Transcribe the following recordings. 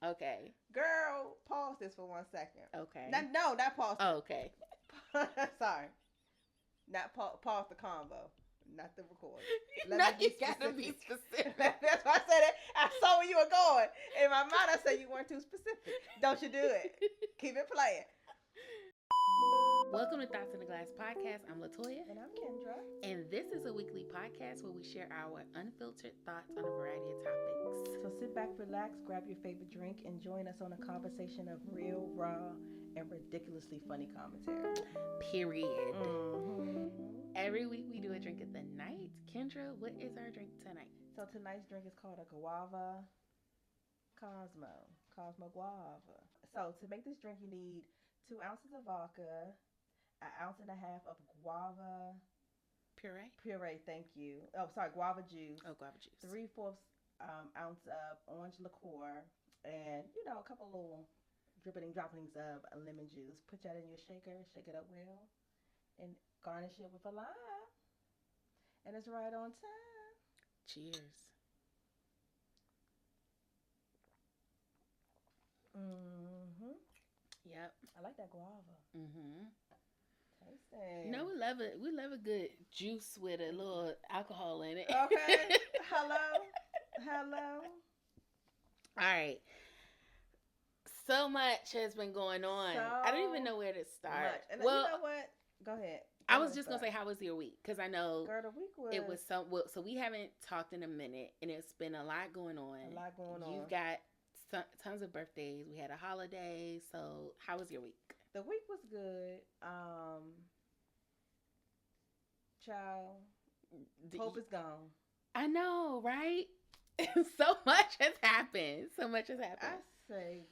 Okay. Girl, pause this for 1 second. Okay. No, not pause. Oh, okay. Sorry. Not pause the convo. Not the recording. No, you gotta be specific. That's why I said it. I saw where you were going. In my mind, I said you weren't too specific. Don't you do it. Keep it playing. Welcome to Thoughts in the Glass podcast. I'm LaToya. And I'm Kendra. And this is a weekly podcast where we share our unfiltered thoughts on a variety of topics. So sit back, relax, grab your favorite drink, and join us on a conversation of real, raw, and ridiculously funny commentary. Period. Mm-hmm. Every week we do a drink of the night. Kendra, what is our drink tonight? So tonight's drink is called a Guava Cosmo. Cosmo Guava. So to make this drink, you need 2 ounces of vodka, 1.5 ounces of guava puree. Thank you. Oh, sorry, guava juice. Oh, guava juice. 3/4 ounce of orange liqueur, and a couple little droppings of lemon juice. Put that in your shaker, shake it up well, and garnish it with a lime. And it's right on time. Cheers. Mm-hmm. Yep. I like that guava. Mm-hmm. Tasty. You know, we love it. We love a good juice with a little alcohol in it. Okay. Hello. All right. So much has been going on. I don't even know where to start. And well, you know what? Go ahead. I was just going to say, how was your week? Because I know Girl, the week was... it was so we haven't talked in a minute, and it's been a lot going on. You've got tons of birthdays. We had a holiday. So how was your week? The week was good. Child, hope is gone. I know, right? So much has happened. I say,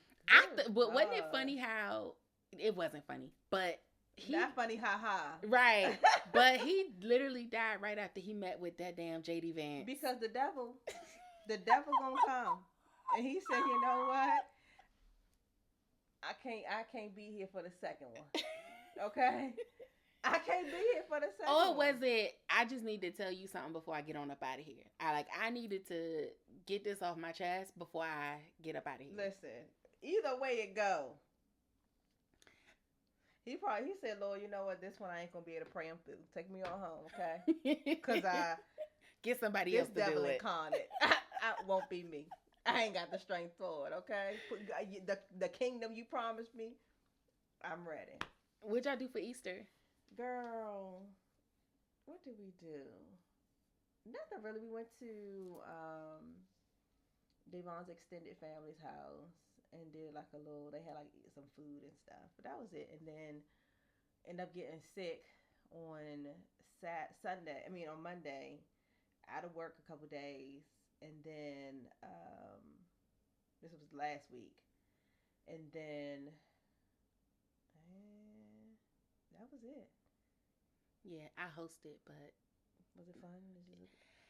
but wasn't it funny how it wasn't funny, but not funny, haha. Right, but he literally died right after he met with that damn JD Vance. Because the devil gonna come, and he said, you know what? I can't be here for the second one. Okay. I can't be here for the second one. Or was it, I just need to tell you something before I get on up out of here. I needed to get this off my chest before I get up out of here. Listen, either way it go. He said, Lord, you know what? This one I ain't gonna be able to pray him through. Take me on home, okay? Because get somebody else to do it. This devil incarnate. I won't be me. I ain't got the strength for it, okay? The kingdom you promised me, I'm ready. What'd y'all do for Easter? Girl, what did we do? Nothing really. We went to Devon's extended family's house and did they had some food and stuff. But that was it. And then ended up getting sick on on Monday, out of work a couple days. And then this was last week. And then that was it. Yeah, I hosted, but was it fun?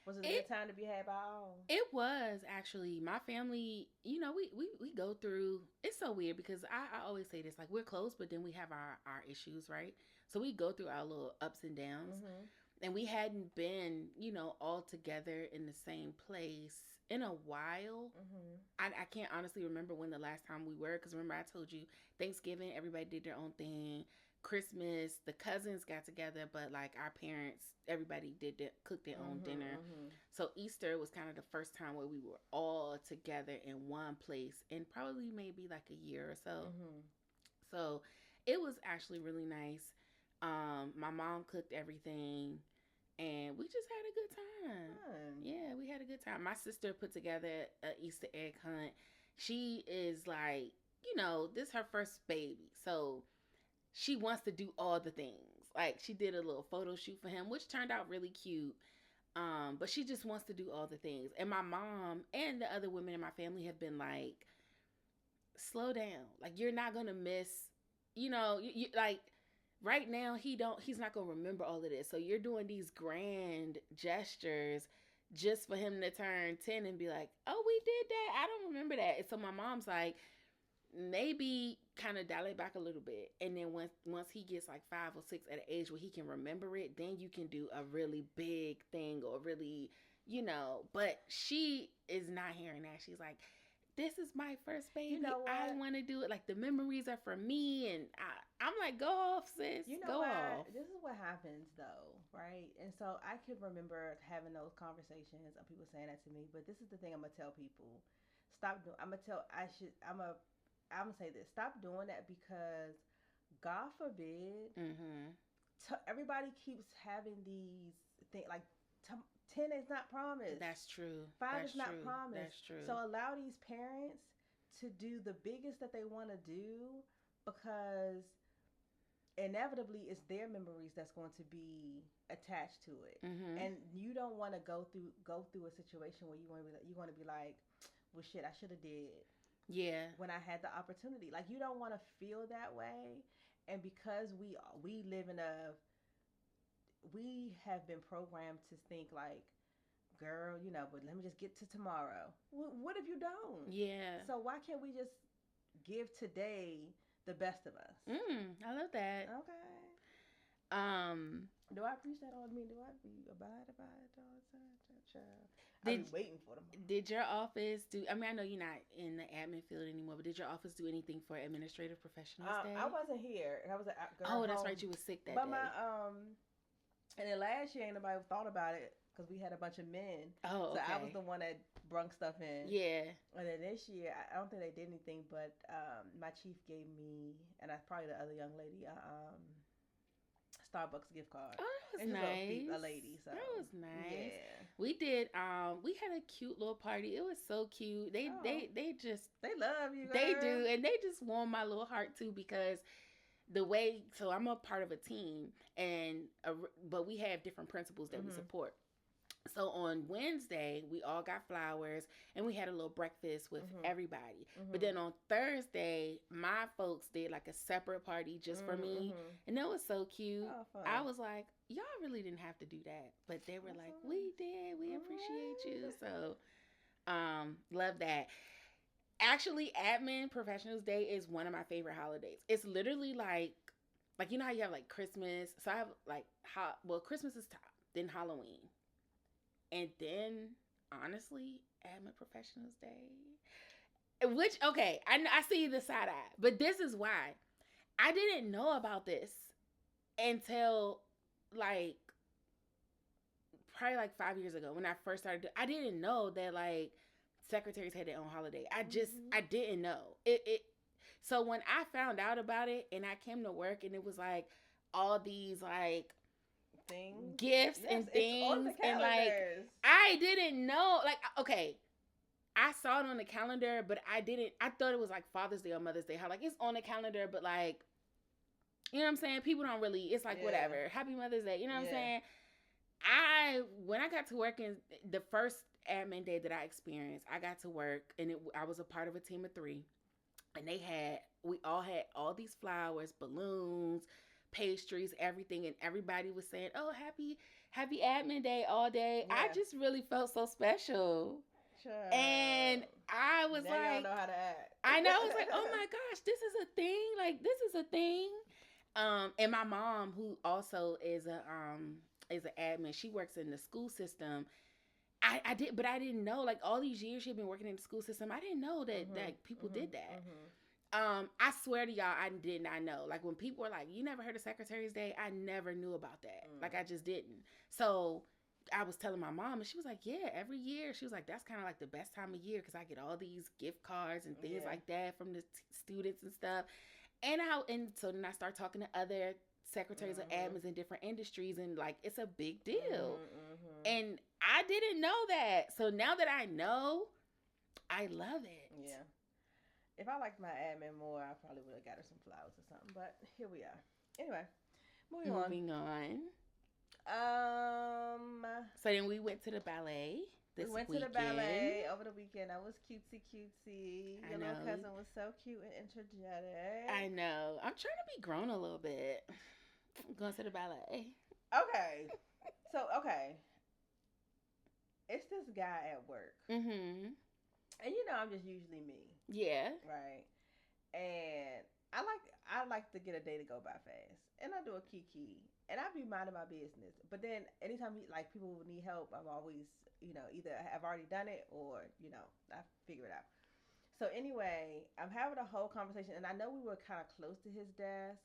Was it a good time to be had by all? It was, actually. My family, we go through, it's so weird because I always say this, we're close, but then we have our issues, right? So we go through our little ups and downs. Mm-hmm. And we hadn't been, all together in the same place in a while. Mm-hmm. I can't honestly remember when the last time we were, because remember I told you, Thanksgiving, everybody did their own thing. Christmas, the cousins got together, but our parents, everybody cooked their own dinner. Mm-hmm. So Easter was kind of the first time where we were all together in one place in probably maybe a year or so. Mm-hmm. So it was actually really nice. My mom cooked everything, and we just had a good time. Fun. Yeah, we had a good time. My sister put together an Easter egg hunt. She is this is her first baby, so she wants to do all the things. She did a little photo shoot for him, which turned out really cute. But she just wants to do all the things. And my mom and the other women in my family have been slow down. You're not going to miss, right now he's not going to remember all of this. So you're doing these grand gestures just for him to turn 10 and be like, oh, we did that. I don't remember that. And so my mom's maybe kind of dial it back a little bit, and then once he gets 5 or 6 at an age where he can remember it, then you can do a really big thing or really, but she is not hearing that. She's like, this is my first baby. You know what? I want to do it. Like, the memories are for me. And I'm like, go off, sis. You know go what? off. This is what happens, though, right? And so I can remember having those conversations of people saying that to me. But this is the thing I'm going to tell people. Stop doing, I'm going to tell, I'm going to say this. Stop doing that because, God forbid, everybody keeps having these things like 10 is not promised. That's true. 5 is not true. promised. That's true. So allow these parents to do the biggest that they want to do, because inevitably it's their memories that's going to be attached to it. And you don't want to go through a situation where you're going to be like, well, shit, I should have did. Yeah. When I had the opportunity. Like, you don't want to feel that way. And because we have been programmed to think like, girl, but let me just get to tomorrow. What if you don't? Yeah. So why can't we just give today the best of us? I love that. Okay. Do I preach that on me? Do I be abide by it all the time? I've been waiting for them. Did your office do? I mean, I know you're not in the admin field anymore, but did your office do anything for Administrative Professionals Day? I wasn't here. I was at that's right. You were sick that day. And then last year, ain't nobody thought about it because we had a bunch of men. Oh, okay. So I was the one that brung stuff in. Yeah. And then this year, I don't think they did anything, but my chief gave me, and probably the other young lady, Starbucks gift card. Oh, that was nice. A lady. So that was nice. Yeah. We did. We had a cute little party. It was so cute. They just love you. Girl. They do, and they just warm my little heart too, because the way. So I'm a part of a team, but we have different principals that we support. So on Wednesday, we all got flowers and we had a little breakfast with everybody. But then on Thursday, my folks did like a separate party just for me. And that was so cute. Oh, I was like, y'all really didn't have to do that. But they were like, we did. We appreciate you. So love that. Actually, Admin Professionals Day is one of my favorite holidays. It's literally like you know how you have like Christmas. So I have like, Christmas is top, then Halloween. And then, honestly, Admin Professionals Day. Which, okay, I see the side eye. But this is why. I didn't know about this until, probably 5 years ago when I first started. I didn't know that, secretaries had their own holiday. I didn't know. So when I found out about it and I came to work and it was, all these, things, gifts and things, and I didn't know, okay, I saw it on the calendar, but I thought it was Father's Day or Mother's Day, how it's on the calendar, but you know what I'm saying, people don't really, it's whatever, Happy Mother's Day, you know what I'm saying. When I got to work, in the first admin day that I experienced, I got to work and I was a part of a team of 3, and we all had all these flowers, balloons, pastries, everything, and everybody was saying, oh, happy admin day all day. Yeah. I just really felt so special. Sure. And I was now y'all know how to act. I know. I was like, oh my gosh, this is a thing. This is a thing. And my mom, who also is an admin, she works in the school system. I didn't know, all these years she'd been working in the school system, I didn't know that people did that. I swear to y'all, I did not know. When people were like, you never heard of Secretary's Day? I never knew about that. I just didn't. So I was telling my mom, and she was like, yeah, every year. She was like, that's kind of the best time of year because I get all these gift cards and things like that from the students and stuff. And so then I start talking to other secretaries or admins in different industries, and it's a big deal. And I didn't know that. So now that I know, I love it. Yeah. If I liked my admin more, I probably would have got her some flowers or something. But here we are. Anyway, moving on. So then we went to the ballet this weekend. We went to the ballet over the weekend. I was cutesy. Your little cousin was so cute and energetic. I know. I'm trying to be grown a little bit. I'm going to the ballet. Okay. It's this guy at work. And I'm just usually me. Yeah. Right. And I like to get a day to go by fast. And I do a kiki. And I be minding my business. But then anytime people need help, I'm always, either I've already done it or, I figure it out. So anyway, I'm having a whole conversation, and I know we were kind of close to his desk,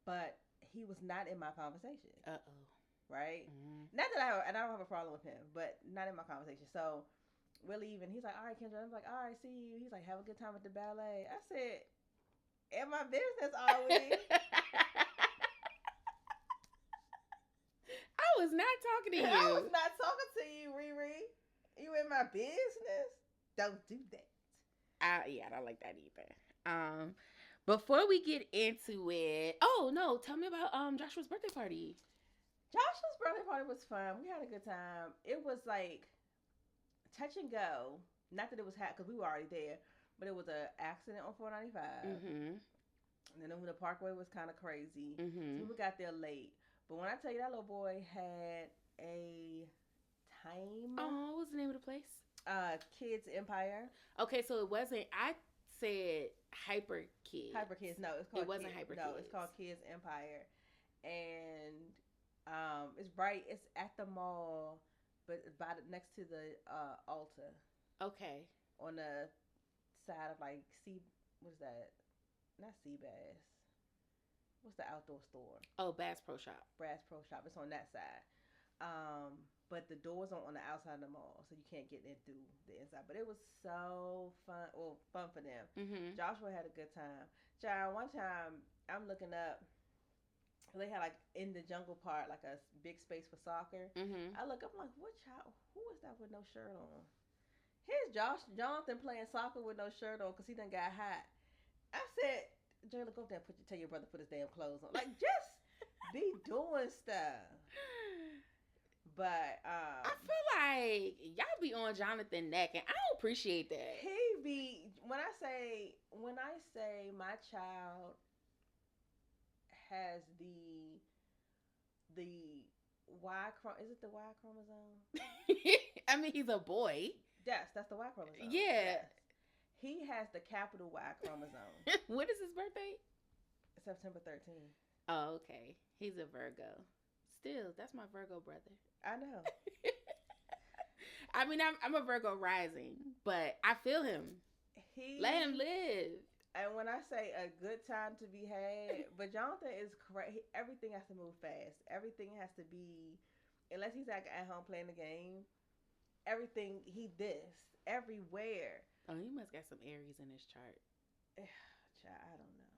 but he was not in my conversation. Uh-oh. Right? Mm-hmm. Not that I don't have a problem with him, but not in my conversation. So we're leaving. He's like, all right, Kendra. I'm like, all right, see you. He's like, have a good time at the ballet. I said, in my business, are we? I was not talking to you. I was not talking to you, Riri. You in my business? Don't do that. I don't like that either. Before we get into it, oh no, tell me about Joshua's birthday party. Joshua's birthday party was fun. We had a good time. It was like touch and go. Not that it was hot because we were already there, but it was an accident on 495. Mm-hmm. And then the parkway was kind of crazy. Mm-hmm. So we got there late. But when I tell you that little boy had a time. Oh, what was the name of the place? Kids Empire. Okay, so it wasn't. I said Hyper Kids. Hyper Kids. No, it's called. It wasn't Kids. Hyper No, Kids. it's called Kids Empire, and it's right. It's at the mall, but next to the altar. Okay. On the side of like what is that? Not Seabass. What's the outdoor store? Oh, Bass Pro Shop. Bass Pro Shop. It's on that side. But the doors are on the outside of the mall, so you can't get in through the inside. But it was so fun. Well, fun for them. Mm-hmm. Joshua had a good time. Child, one time I'm looking up. They had like in the jungle part, like a big space for soccer. Mm-hmm. I look up, I'm like, what child? Who is that with no shirt on? Here's Jonathan playing soccer with no shirt on because he done got hot. I said, Jay, look over there and tell your brother to put his damn clothes on. Like, just be doing stuff. But I feel like y'all be on Jonathan neck, and I don't appreciate that. He be when I say my child has the Y is it the Y chromosome? I mean, he's a boy. Yes, that's the Y chromosome. Yeah. Yes. He has the capital Y chromosome. When is his birthday? September 13th. Oh, okay. He's a Virgo. Still, that's my Virgo brother. I know. I mean, I'm a Virgo rising, but I feel him. Let him live. And when I say a good time to be had, but Jonathan is correct. Everything has to move fast. Everything has to be, unless he's like at home playing the game, everything everywhere. Oh, he must got some Aries in his chart. Child, I don't know.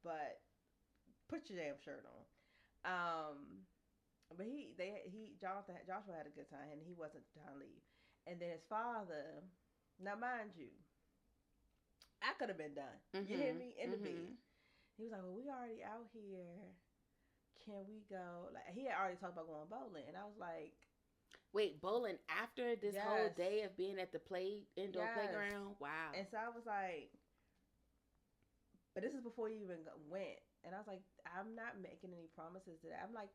But put your damn shirt on. But Joshua had a good time and he wasn't trying to leave. And then his father, now mind you, I could have been done. Mm-hmm. You hear me? In the bed. He was like, well, we already out here. Can we go? Like, he had already talked about going bowling. And I was like, wait, bowling after this whole day of being at the indoor playground? Wow. And so I was like, but this is before you even went. And I was like, I'm not making any promises to that. I'm like,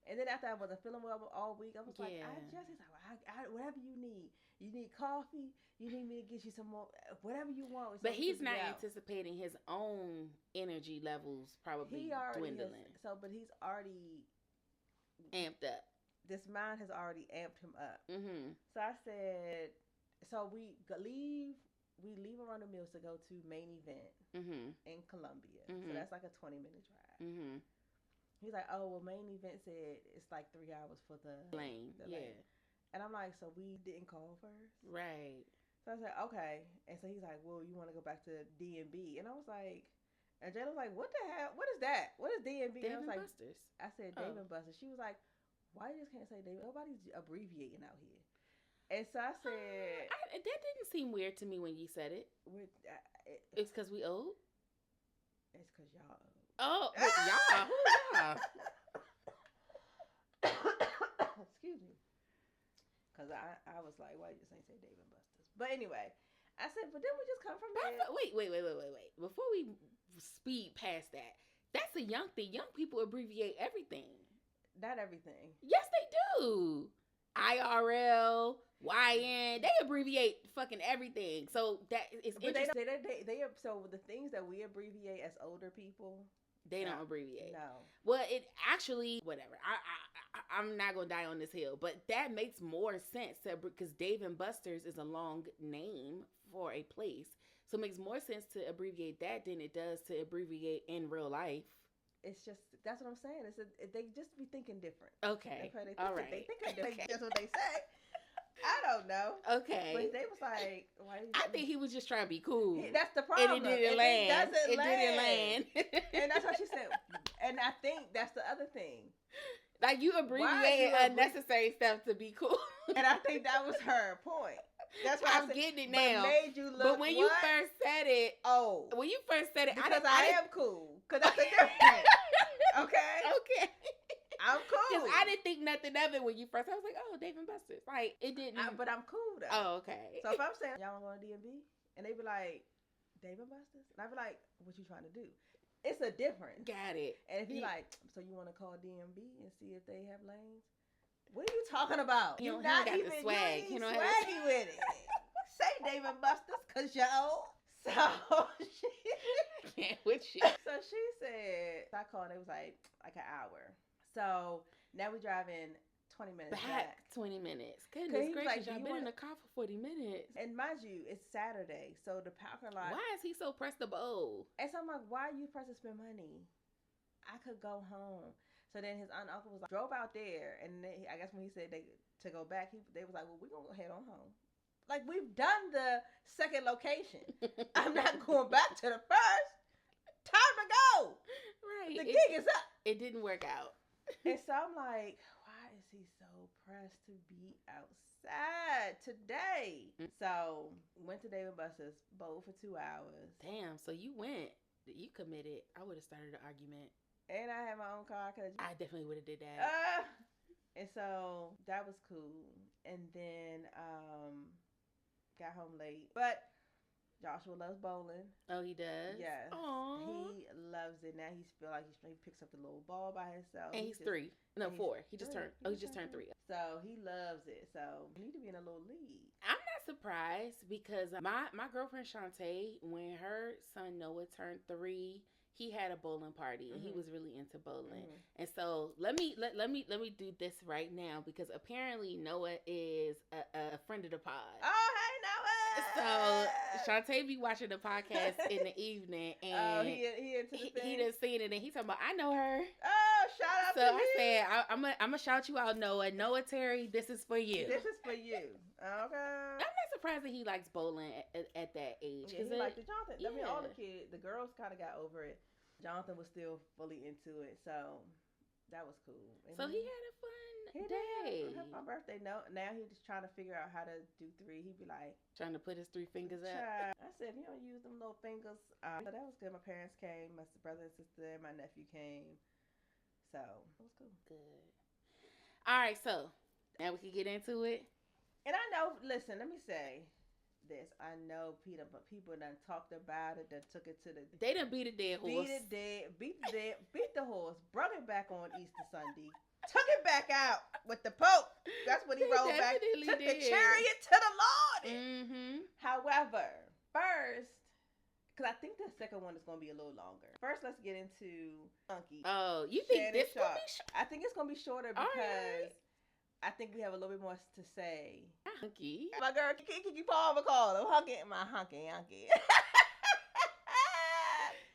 and then after I wasn't feeling well all week, I was like, he's like, I whatever you need. You need coffee. You need me to get you some more, whatever you want. But he's not anticipating his own energy levels probably dwindling. But he's already amped up. This mind has already amped him up. Mm-hmm. So I said, so we leave around the Mills to go to main event in Columbia. Mm-hmm. So that's like a 20-minute drive. Mm-hmm. He's like, oh, well, main event said it's like 3 hours for the lane. And I'm like, so we didn't call first? Right. So I said, okay. And so he's like, well, you want to go back to D&B? And I was like, and Jay was like, what the hell? What is that? What is D&B? Dave and I was like, Buster's. I said, Dave and Buster's. She was like, why you just can't say Dave? Nobody's abbreviating out here. And so I said... that didn't seem weird to me when you said it. It's because we old? It's because y'all old. Oh, y'all? Who y'all? Excuse me. Because I was like, why you just ain't say Dave and Buster's? But anyway, I said, but then we just come from there. Wait. Before we speed past that, that's a young thing. Young people abbreviate everything. Not everything. Yes, they do. IRL, YN, they abbreviate fucking everything. So that is interesting. They so the things that we abbreviate as older people, They don't abbreviate. No. Well, it actually, whatever. I'm not going to die on this hill, but that makes more sense because Dave and Buster's is a long name for a place. So it makes more sense to abbreviate that than it does to abbreviate in real life. It's just, that's what I'm saying. They just be thinking different. Okay. That's why they think all right. They think different. Okay. That's what they say. I don't know. Okay. But they was like, why I think he was just trying to be cool. That's the problem. And it didn't land. It didn't land. And that's what she said. And I think that's the other thing. Like, you abbreviated unnecessary stuff to be cool. And I think that was her point. That's why I'm getting it now. Made you look, but when you first said it, when you first said it, because I am cool. Because that's the difference. Okay. Okay. I'm cool. Because I didn't think nothing of it when you first. I was like, oh, Dave and Buster's. Like, it didn't. But I'm cool though. Oh, okay. So if I'm saying y'all want to go to DMV, and they be like, Dave and Buster's, and I be like, what you trying to do? It's a difference. Got it. And if you like, so you want to call DMV and see if they have lanes? What are you talking about? You're not even the swag. You know, swaggy with it. Say Dave and Buster's, cause yo. So can't with you. So she said, I called. It was like an hour. So now we driving 20 minutes back. 20 minutes. Goodness gracious, y'all been in the car for 40 minutes. And mind you, it's Saturday, so the parking lot. Why is he so pressed to bowl? And so I'm like, why are you pressed to spend money? I could go home. So then his aunt and uncle was like, drove out there, and they, I guess when he said to go back, they was like, well, we're going to go head on home. Like, we've done the second location. I'm not going back to the first. Time to go. Right. The gig is up. It didn't work out. And so I'm like, why is he so pressed to be outside today? So went to Dave and Buster's, bowled for 2 hours. Damn, so you went. You committed. I would have started an argument. And I had my own car. I definitely would have did that. And so that was cool. And then got home late. But Joshua loves bowling. Oh, he does? Yes. Aww. He loves it. Now he feel like he picks up the little ball by himself. And he's 3. No, 4. He just turned 3. So he loves it. So we need to be in a little league. I'm not surprised because my girlfriend Shantae, when her son Noah turned 3, he had a bowling party and he was really into bowling. And so let me do this right now because apparently Noah is a friend of the pod. Oh, hey Noah! So Shantae be watching the podcast in the evening and he into the thing? He done seen it and he talking about I know her. Oh, shout out to you. So I said I'm gonna shout you out, Noah Terry. This is for you. This is for you. Okay. I'm not surprised that he likes bowling at that age. Yeah, he liked it. Jonathan. I mean, all the kids, the girls kind of got over it. Jonathan was still fully into it, so that was cool. And so he had a fun day. It was my birthday. Now he's just trying to figure out how to do 3. He'd be like trying to put his 3 fingers up. I said, if you don't use them little fingers, so that was good. My parents came, my brother and sister, my nephew came, so it was cool. Good. All right, so now we can get into it. And I know, listen, let me say this. I know people done talked about it, done took it to the... They done beat a dead horse. Beat the horse, brought it back on Easter Sunday, took it back out with the Pope. That's what he rolled back. Took the chariot to the Lord. However, first, because I think the second one is going to be a little longer. First, let's get into Unky. Oh, you think Shannon this going to be short? I think it's going to be shorter because... I think we have a little bit more to say. Hunky. My girl, Kiki Paul McCall. My hunky.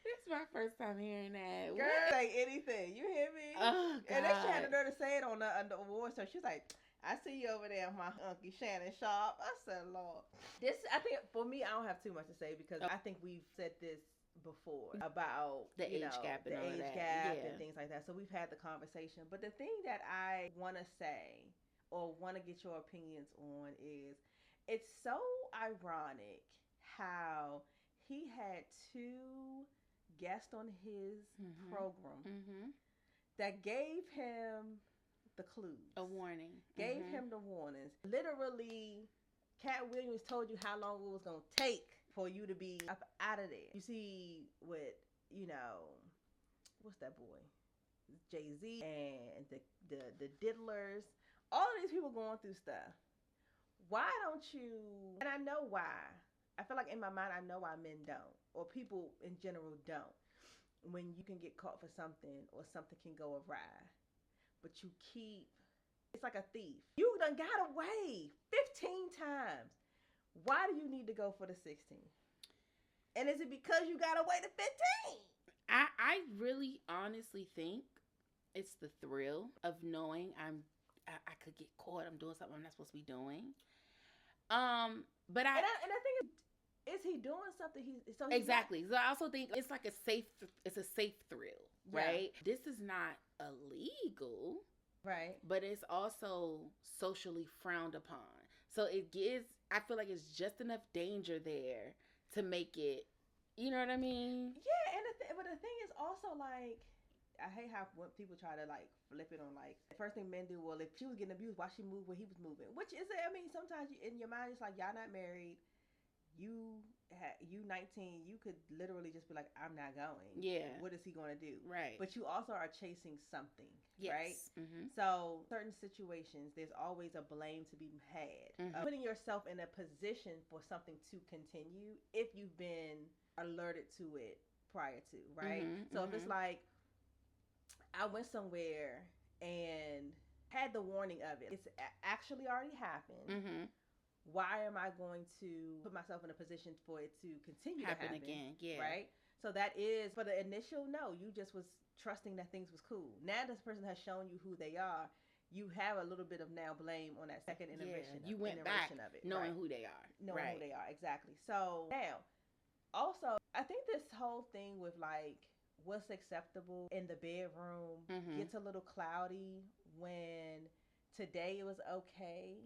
This is my first time hearing that. Girl, say anything. You hear me? Oh, God. And then she had the nerve to say it on the award show. She was like, I see you over there, my hunky Shannon Sharpe. I said, Lord. I think, for me, I don't have too much to say because I think we've said this before about the age gap and and things like that. So we've had the conversation. But the thing that I want to say or want to get your opinions on is it's so ironic how he had 2 guests on his program that gave him the clues. A warning. Gave him the warnings. Literally, Cat Williams told you how long it was going to take for you to be up out of there. You see with, what's that boy? Jay-Z and the diddlers. All of these people going through stuff. Why don't you, and I know why. I feel like in my mind I know why men don't. Or people in general don't. when you can get caught for something or something can go awry, but you keep, it's like a thief. You done got away 15 times. Why do you need to go for the 16th? And is it because you got away to 15? I really honestly think it's the thrill of knowing I could get caught. I'm doing something I'm not supposed to be doing. But and I think is he doing something? Exactly. So I also think it's like a safe thrill, right? Yeah. This is not illegal, right? But it's also socially frowned upon. So I feel like it's just enough danger there to make it. You know what I mean? Yeah, and but the thing is also like, I hate how when people try to like flip it on like the first thing men do. Well, if she was getting abused, why she moved where he was moving? Which is, I mean, sometimes in your mind it's like y'all not married. You 19. You could literally just be like, I'm not going. Yeah. What is he going to do? Right. But you also are chasing something. Yes. Right. Mm-hmm. So certain situations, there's always a blame to be had. Mm-hmm. Putting yourself in a position for something to continue if you've been alerted to it prior to. Right. Mm-hmm. So if it's like, I went somewhere and had the warning of it. It's actually already happened. Mm-hmm. Why am I going to put myself in a position for it to continue to happen again? Yeah. Right? So that is, for the initial, no, you just was trusting that things was cool. Now this person has shown you who they are. You have a little bit of now blame on that second iteration. Yeah, you went back of it, knowing right? who they are. Knowing who they are, exactly. So now, also, I think this whole thing with like what's acceptable in the bedroom gets a little cloudy when today it was okay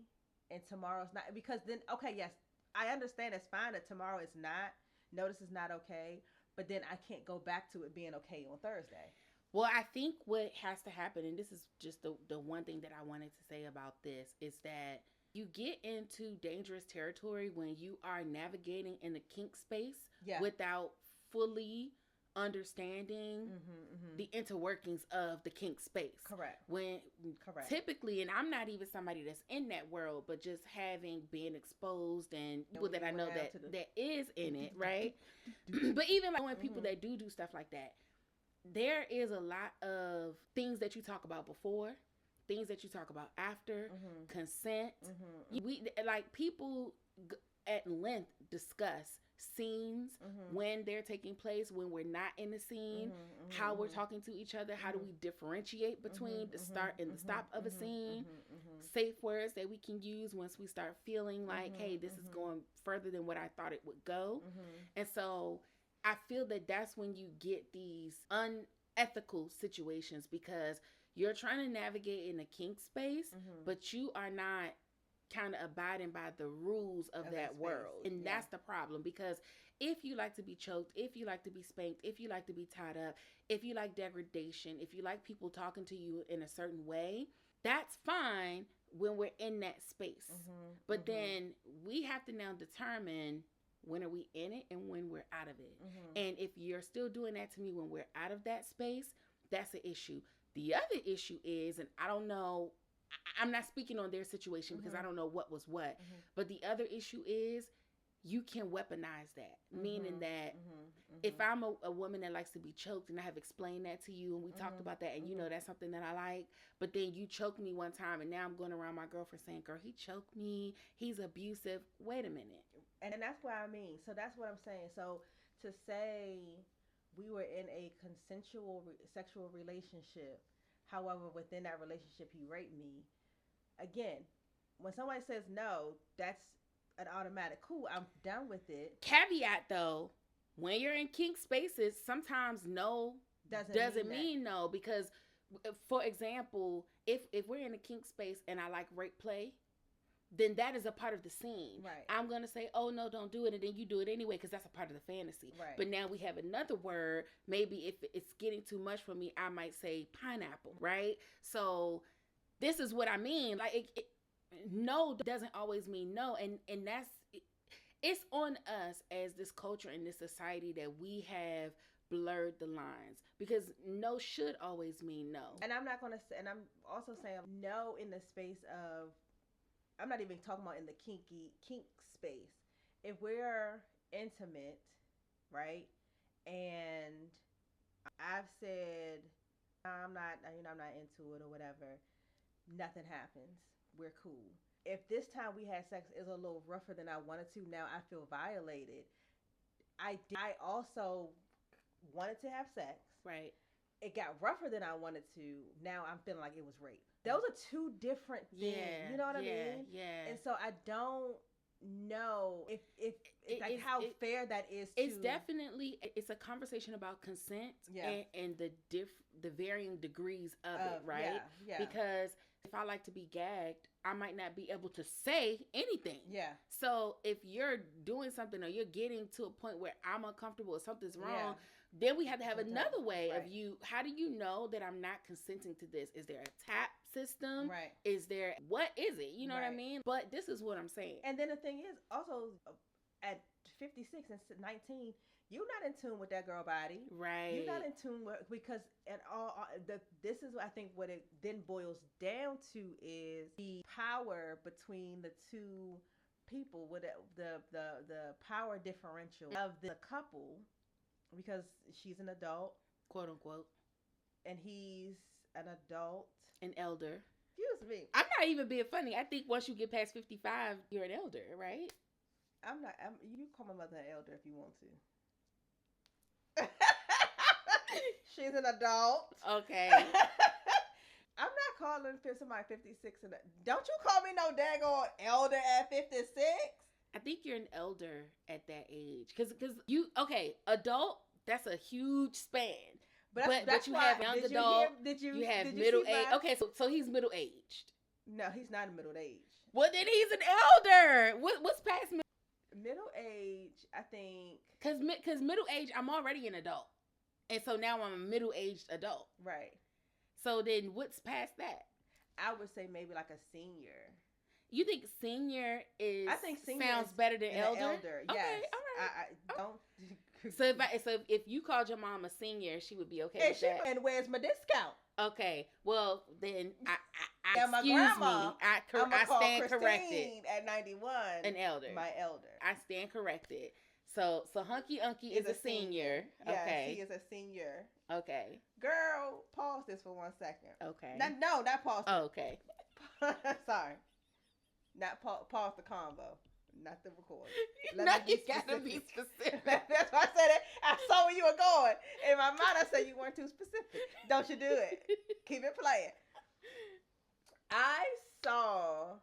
and tomorrow's not, because then, okay, yes, I understand it's fine that tomorrow is not, notice is not okay, but then I can't go back to it being okay on Thursday. Well, I think what has to happen, and this is just the one thing that I wanted to say about this, is that you get into dangerous territory when you are navigating in the kink space without fully understanding the interworkings of the kink space. Correct. Typically, and I'm not even somebody that's in that world, but just having been exposed and people that I know that is in it, right? But even like knowing people that do stuff like that, there is a lot of things that you talk about before, things that you talk about after, consent. We like people at length discuss scenes when they're taking place, when we're not in the scene, how we're talking to each other, how do we differentiate between the start and the stop of a scene, safe words that we can use once we start feeling like, hey, this is going further than what I thought it would go. And so I feel that that's when you get these unethical situations, because you're trying to navigate in a kink space, but you are not kind of abiding by the rules of that world. And that's the problem, because if you like to be choked, if you like to be spanked, if you like to be tied up, if you like degradation, if you like people talking to you in a certain way, that's fine when we're in that space. But then we have to now determine, when are we in it and when we're out of it? And if you're still doing that to me when we're out of that space, that's an issue. The other issue is, and I don't know, I'm not speaking on their situation because I don't know what was what, but the other issue is you can weaponize that, meaning that if I'm a woman that likes to be choked, and I have explained that to you and we talked about that, and you know that's something that I like, but then you choked me one time and now I'm going around my girlfriend saying, girl, he choked me, he's abusive. Wait a minute. And that's what I mean. So that's what I'm saying. So to say we were in a consensual sexual relationship, however, within that relationship, he raped me. Again, when somebody says no, that's an automatic, cool, I'm done with it. Caveat though, when you're in kink spaces, sometimes no doesn't mean no, because for example, if we're in a kink space and I like rape play, then that is a part of the scene. Right. I'm going to say, oh no, don't do it. And then you do it anyway, because that's a part of the fantasy. Right. But now we have another word. Maybe if it's getting too much for me, I might say pineapple. Right. So this is what I mean. Like no doesn't always mean no. And that's, it's on us as this culture and this society that we have blurred the lines, because no should always mean no. And I'm not going to say, and I'm also saying no in the space of, I'm not even talking about in the kink space. If we're intimate, right, and I've said, I'm not, I'm not into it or whatever. Nothing happens. We're cool. If this time we had sex is a little rougher than I wanted to, now I feel violated. I also wanted to have sex. Right. It got rougher than I wanted to. Now I'm feeling like it was rape. Those are two different things. Yeah. You know what I mean? Yeah. And so I don't know if like how fair that is. It's definitely it's a conversation about consent and the varying degrees of it, right? Yeah. Because if I like to be gagged, I might not be able to say anything. Yeah. So if you're doing something or you're getting to a point where I'm uncomfortable or something's wrong, then we have to have another way of you. How do you know that I'm not consenting to this? Is there a tap system? Right. Is there, what is it? You know what I mean? But this is what I'm saying. And then the thing is also at 56 and 19, you're not in tune with that girl body. Right. You're not in tune with, because this is I think what it then boils down to is the power between the two people, with the power differential of the couple, because she's an adult, quote unquote, and he's an adult, an elder. Excuse me. I'm not even being funny. I think once you get past 55, you're an elder, right? You call my mother an elder if you want to. She's an adult. Okay. I'm not calling somebody 56 and don't you call me no daggone elder at 56. I think you're an elder at that age, because adult, that's a huge span. But you have young adult. You have middle age. Okay, so he's middle aged. No, he's not middle aged. Well, then he's an elder. What's past middle age? I think because middle age, I'm already an adult, and so now I'm a middle aged adult. Right. So then, what's past that? I would say maybe like a senior. You think senior is? I think senior sounds better than elder. Elder, yes. Okay, all right. I don't. So if you called your mom a senior, she would be okay with that. And where's my discount? Okay, well then my excuse grandma, me. I stand corrected. At 91, an elder. My elder. I stand corrected. So Hunky Unky is a senior. Yes, okay, he is a senior. Okay. Girl, pause this for 1 second. Okay. No, not pause. Oh, okay. Sorry. Not pause the convo. Not the recording. You gotta be specific. That's why I said it. I saw where you were going. In my mind, I said you weren't too specific. Don't you do it. Keep it playing. I saw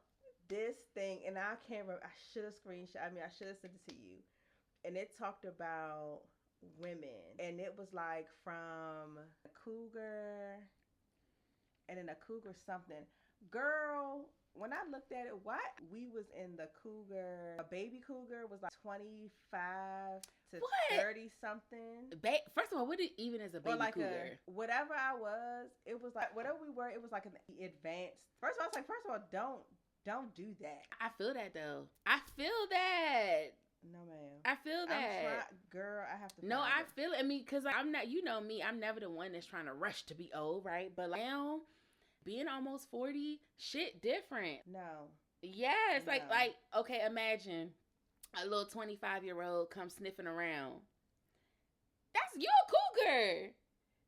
this thing, and I can't remember. I should have screenshot. I should have sent it to you. And it talked about women. And it was like from a cougar, and then a cougar something. Girl, when I looked at it, we was in the cougar, a baby cougar was like 25 to 30 something. First of all, what even is a baby cougar? Whatever I was, it was like, whatever we were, it was like an advanced. First of all, don't do that. I feel that though. I feel that. No, ma'am. I feel that. Girl, I have to. No, I feel it. Because I'm not, you know me, I'm never the one that's trying to rush to be old, right? But now, being almost 40, shit different. No. Yes, no. like okay, imagine a little 25-year-old come sniffing around. You a cougar.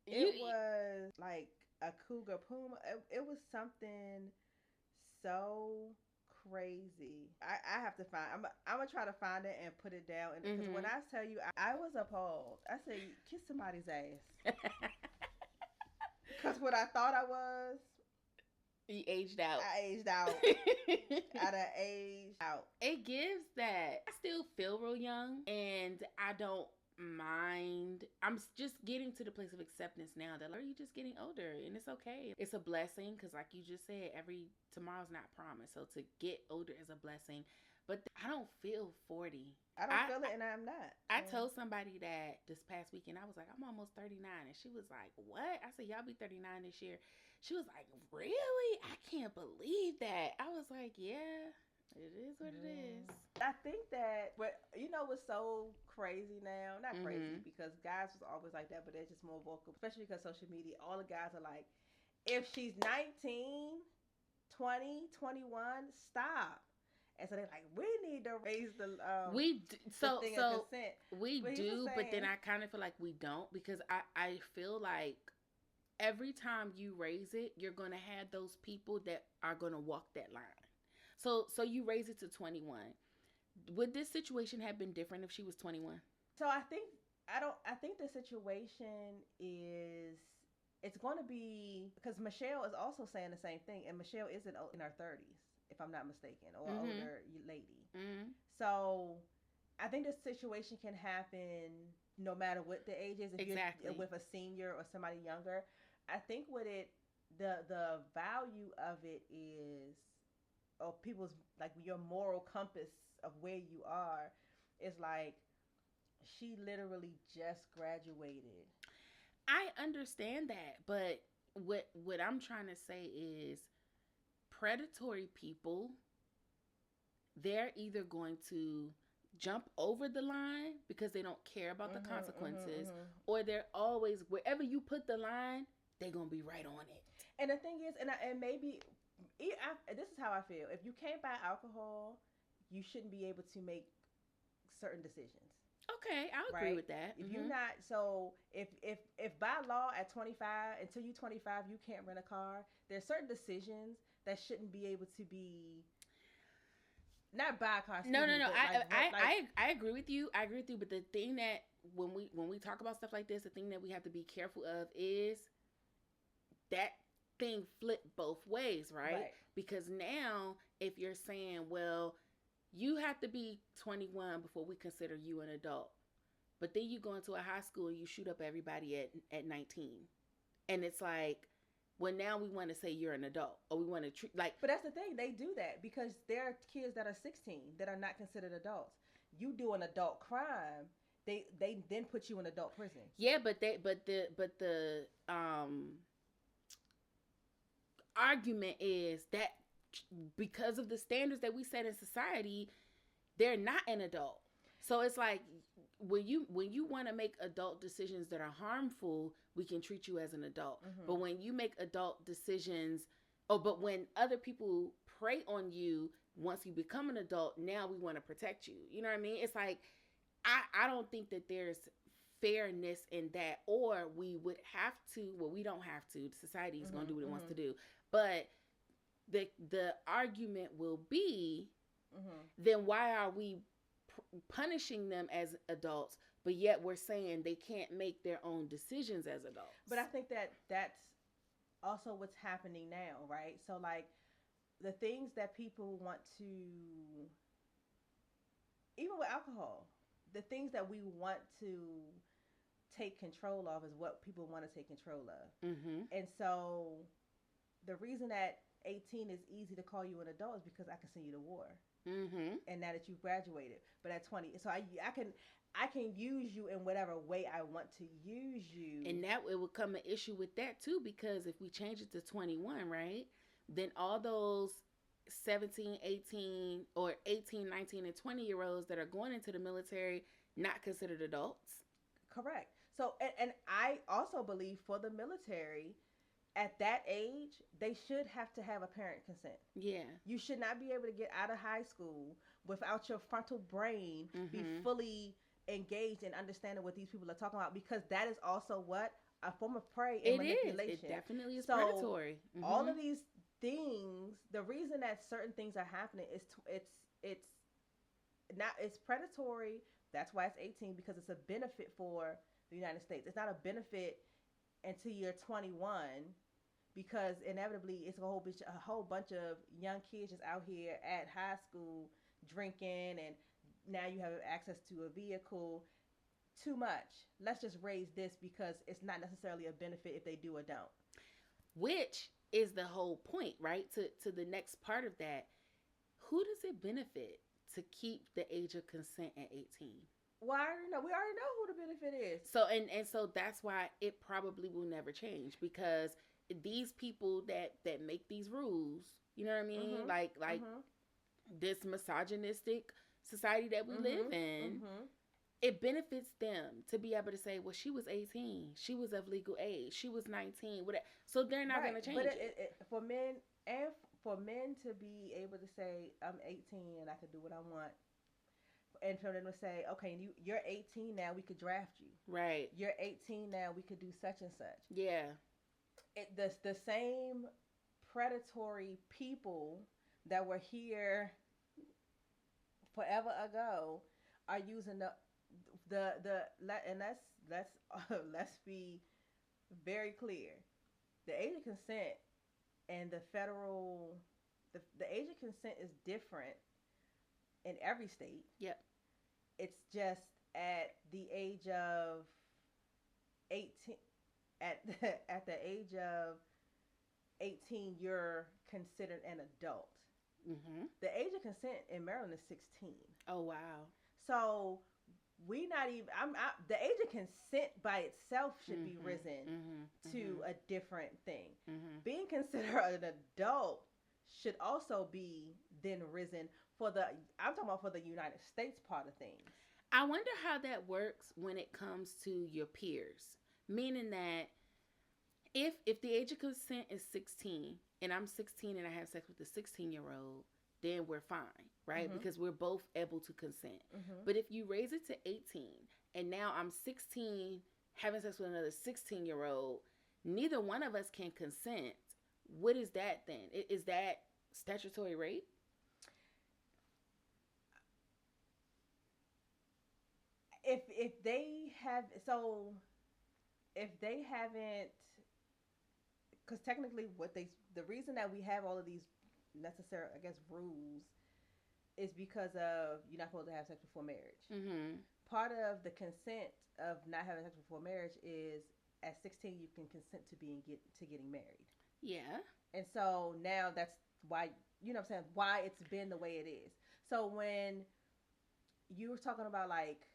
It was like a cougar puma. It was something so crazy. I have to find. I'm gonna try to find it and put it down. Because when I tell you, I was appalled. I said, kiss somebody's ass. Because what I thought I was. You aged out. I aged out. I done aged out. It gives that. I still feel real young, and I don't mind. I'm just getting to the place of acceptance now that you just getting older, and it's okay. It's a blessing because, like you just said, tomorrow's not promised. So to get older is a blessing. But I don't feel 40. I don't feel it, and I'm not. I told somebody that this past weekend. I was like, I'm almost 39, and she was like, what? I said, y'all be 39 this year. She was like, really? I can't believe that. I was like, yeah, it is what it is. I think that, but you know what's so crazy now? Not crazy, because guys was always like that, but they're just more vocal, especially because social media. All the guys are like, if she's 19, 20, 21, stop. And so they're like, we need to raise the thing of consent. We do, but then I kind of feel like we don't, because I feel like every time you raise it, you're going to have those people that are going to walk that line. So you raise it to 21. Would this situation have been different if she was 21? So I think the situation is, it's going to be, because Michelle is also saying the same thing, and Michelle is in her 30s, if I'm not mistaken, or older lady. Mm-hmm. So I think this situation can happen no matter what the age is. If you're with a senior or somebody younger, I think the value of it is, or people's, like, your moral compass of where you are is like, she literally just graduated. I understand that, but what I'm trying to say is, predatory people, they're either going to jump over the line because they don't care about the consequences, or they're always, wherever you put the line, they're going to be right on it. And the thing is, and maybe, this is how I feel. If you can't buy alcohol, you shouldn't be able to make certain decisions. Okay, I agree with that. If you're not, so if by law at 25, until you're 25, you can't rent a car, there's certain decisions that shouldn't be able to be, not buy a car. No. I agree with you. But the thing that, when we talk about stuff like this, the thing that we have to be careful of is that thing flip both ways, right? Because now, if you're saying, well, you have to be 21 before we consider you an adult, but then you go into a high school and you shoot up everybody at 19, and it's like, well, now we want to say you're an adult, or we want to treat like. But that's the thing, they do that because there are kids that are 16 that are not considered adults. You do an adult crime, they then put you in adult prison. Yeah, but the argument is that because of the standards that we set in society, they're not an adult. So it's like, when you want to make adult decisions that are harmful, we can treat you as an adult. But when you make adult decisions, but when other people prey on you once you become an adult, now we want to protect you. You know what I mean? It's like, I don't think that there's fairness in that, or we would have to. Well, we don't have to. Society is going to do what it wants to do. But the argument will be, then why are we punishing them as adults, but yet we're saying they can't make their own decisions as adults? But I think that's also what's happening now, right? So, like, the things that people want to, even with alcohol, the things that we want to take control of is what people want to take control of. And so the reason that 18 is easy to call you an adult is because I can send you to war. And now that you've graduated. But at 20, so I can use you in whatever way I want to use you. And that it would come an issue with that too, because if we change it to 21, right, then all those 17, 18, or 18, 19, and 20-year-olds that are going into the military, not considered adults. Correct. So, and I also believe for the military, at that age, they should have to have a parent consent. Yeah. You should not be able to get out of high school without your frontal brain be fully engaged in understanding what these people are talking about, because that is also what? A form of prey and manipulation. It definitely is predatory. All of these things, the reason that certain things are happening is it's predatory. That's why it's 18, because it's a benefit for the United States. It's not a benefit until you're 21, because inevitably it's a whole bunch of young kids just out here at high school drinking, and now you have access to a vehicle. Too much. Let's just raise this because it's not necessarily a benefit if they do or don't. Which is the whole point, right? To the next part of that. Who does it benefit to keep the age of consent at 18? Well, we already know who the benefit is. So and so that's why it probably will never change, because these people that make these rules, you know what I mean? Like this misogynistic society that we live in, it benefits them to be able to say, well, she was 18, she was of legal age, she was 19, whatever. So they're not going to change but it for men and for men to be able to say I'm 18 and I can do what I want, and for them to say, okay, you're 18 now, we could draft you. Right. You're 18 now, we could do such and such. Yeah. The same predatory people that were here forever ago are using the and let's be very clear. The age of consent and the age of consent is different in every state. Yep. It's just at the age of 18 at the age of 18 you're considered an adult. Mm-hmm. The age of consent in Maryland is 16. Oh wow. So we not even the age of consent by itself should be risen to a different thing. Being considered an adult should also be then risen I'm talking about for the United States part of things. I wonder how that works when it comes to your peers. Meaning that if the age of consent is 16 and I'm 16 and I have sex with a 16-year-old, then we're fine, right? Because we're both able to consent. But if you raise it to 18 and now I'm 16 having sex with another 16-year-old, neither one of us can consent. What is that then? Is that statutory rape? If they haven't, because technically the reason that we have all of these necessary, I guess, rules is because of you're not supposed to have sex before marriage. Part of the consent of not having sex before marriage is at 16 you can consent to getting married. Yeah. And so now that's why, you know what I'm saying, why it's been the way it is. So when you were talking about like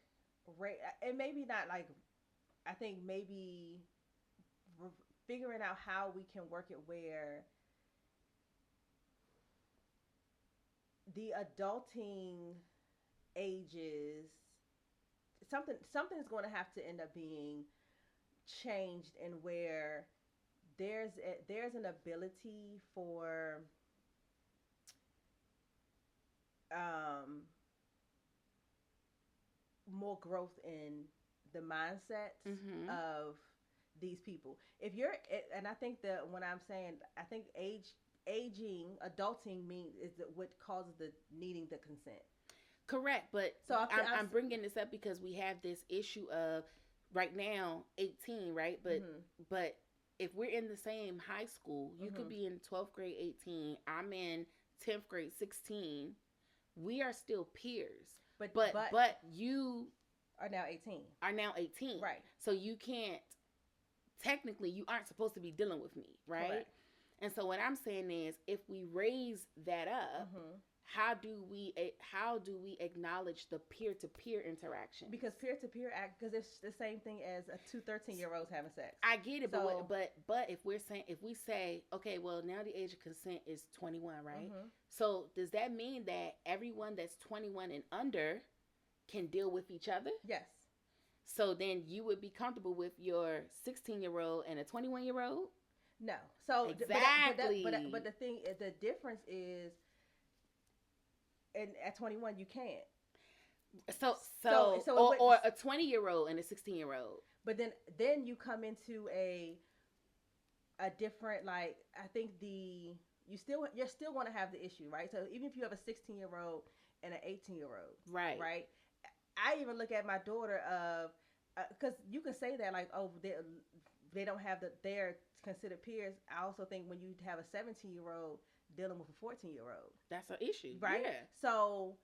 and maybe not like, I think maybe figuring out how we can work it where the adulting ages, something is going to have to end up being changed, and where there's an ability for more growth in the mindsets of these people. If you're, and I think that when I'm saying, I think adulting means is what causes the needing the consent. Correct, but so I'm bringing this up because we have this issue of right now 18, right? But if we're in the same high school, you could be in 12th grade 18, I'm in 10th grade 16. We are still peers. But you are now 18. Right. So you can't, technically, you aren't supposed to be dealing with me, right? Correct. And so what I'm saying is, if we raise that up, how do we acknowledge the peer-to-peer interaction? Because peer-to-peer because it's the same thing as two 13-year-olds having sex. I get it, so, but if we say, okay, well, now the age of consent is 21, right? So does that mean that everyone that's 21 and under can deal with each other? Yes. So then you would be comfortable with your 16-year-old and a 21-year-old? No. So exactly. But the thing, the difference is, and at 21 you can't. So or a 20-year-old and a 16-year-old. But then you come into a different, like, I think you're still going to have the issue, right? So even if you have a 16-year-old and an 18-year-old, right? I even look at my daughter of, because you can say that like, oh, they don't have they're considered peers. I also think when you have a 17-year-old dealing with a 14-year-old, that's an issue, right? Yeah. So,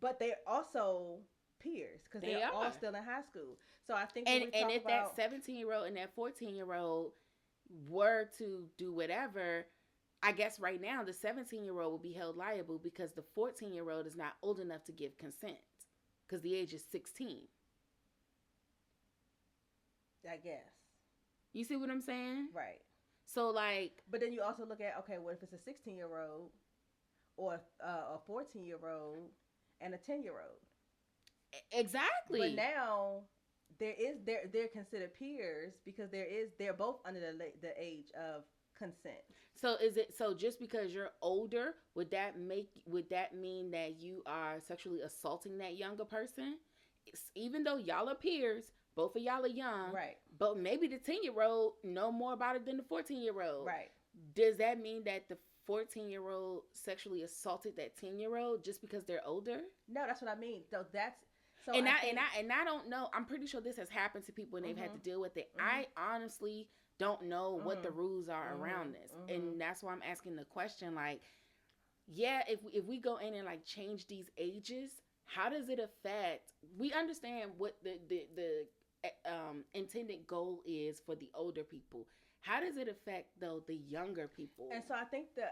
but they're also peers because they're all still in high school. So I think and if that 17-year-old and that 14-year-old were to do whatever, I guess right now the 17-year-old will be held liable because the 14-year-old is not old enough to give consent because the age is 16. I guess. You see what I'm saying? Right. So like, but then you also look at, okay, what if it's a 16-year-old or a 14-year-old and a 10-year-old? Exactly. But now they're considered peers because they're both under the age of consent. So is it so just because you're older, would that mean that you are sexually assaulting that younger person? Even though y'all are peers, both of y'all are young, right? But maybe the 10-year-old know more about it than the 14-year-old, right? Does that mean that the 14-year-old sexually assaulted that 10-year-old just because they're older? No, that's what I mean. So that's so. And I don't know. I'm pretty sure this has happened to people and they've had to deal with it. I honestly don't know what the rules are around this, and that's why I'm asking the question. Like, yeah, if we go in and like change these ages, how does it affect? We understand what the intended goal is for the older people. How does it affect though the younger people? And so I think the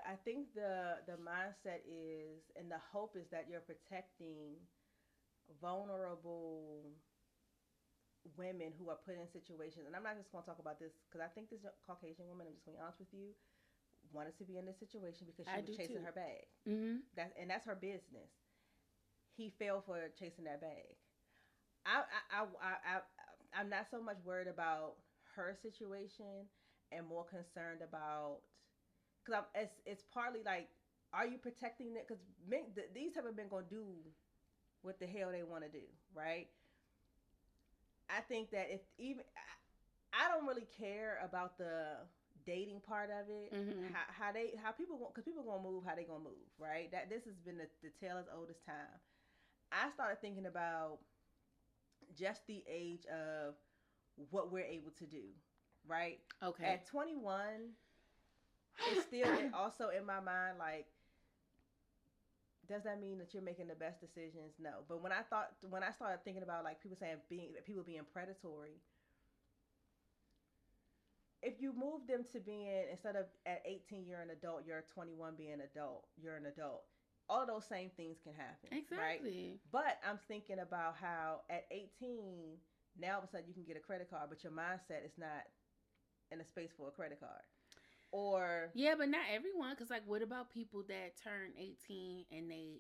mindset is, and the hope is that you're protecting vulnerable women who are put in situations. And I'm not just going to talk about this because I think this Caucasian woman, I'm just going to be honest with you, wanted to be in this situation because she was chasing her bag. Mm-hmm. That's her business. He fell for chasing that bag. I'm not so much worried about her situation and more concerned about, because it's partly like, are you protecting it? Because these type of men going to do what the hell they want to do, right? I think that if even I don't really care about the dating part of it, how people, because people gonna move how they gonna move, right? That this has been the tale as old as time. I started thinking about just the age of what we're able to do, right? Okay. At 21, it's still also in my mind like, does that mean that you're making the best decisions? No. But when I started thinking about like people saying people being predatory, if you move them to being, instead of at 18 you're an adult, you're 21 being adult, you're an adult. All of those same things can happen. Exactly. Right? But I'm thinking about how at 18 now all of a sudden you can get a credit card, but your mindset is not in a space for a credit card. Or yeah, but not everyone, because like what about people that turn 18 and they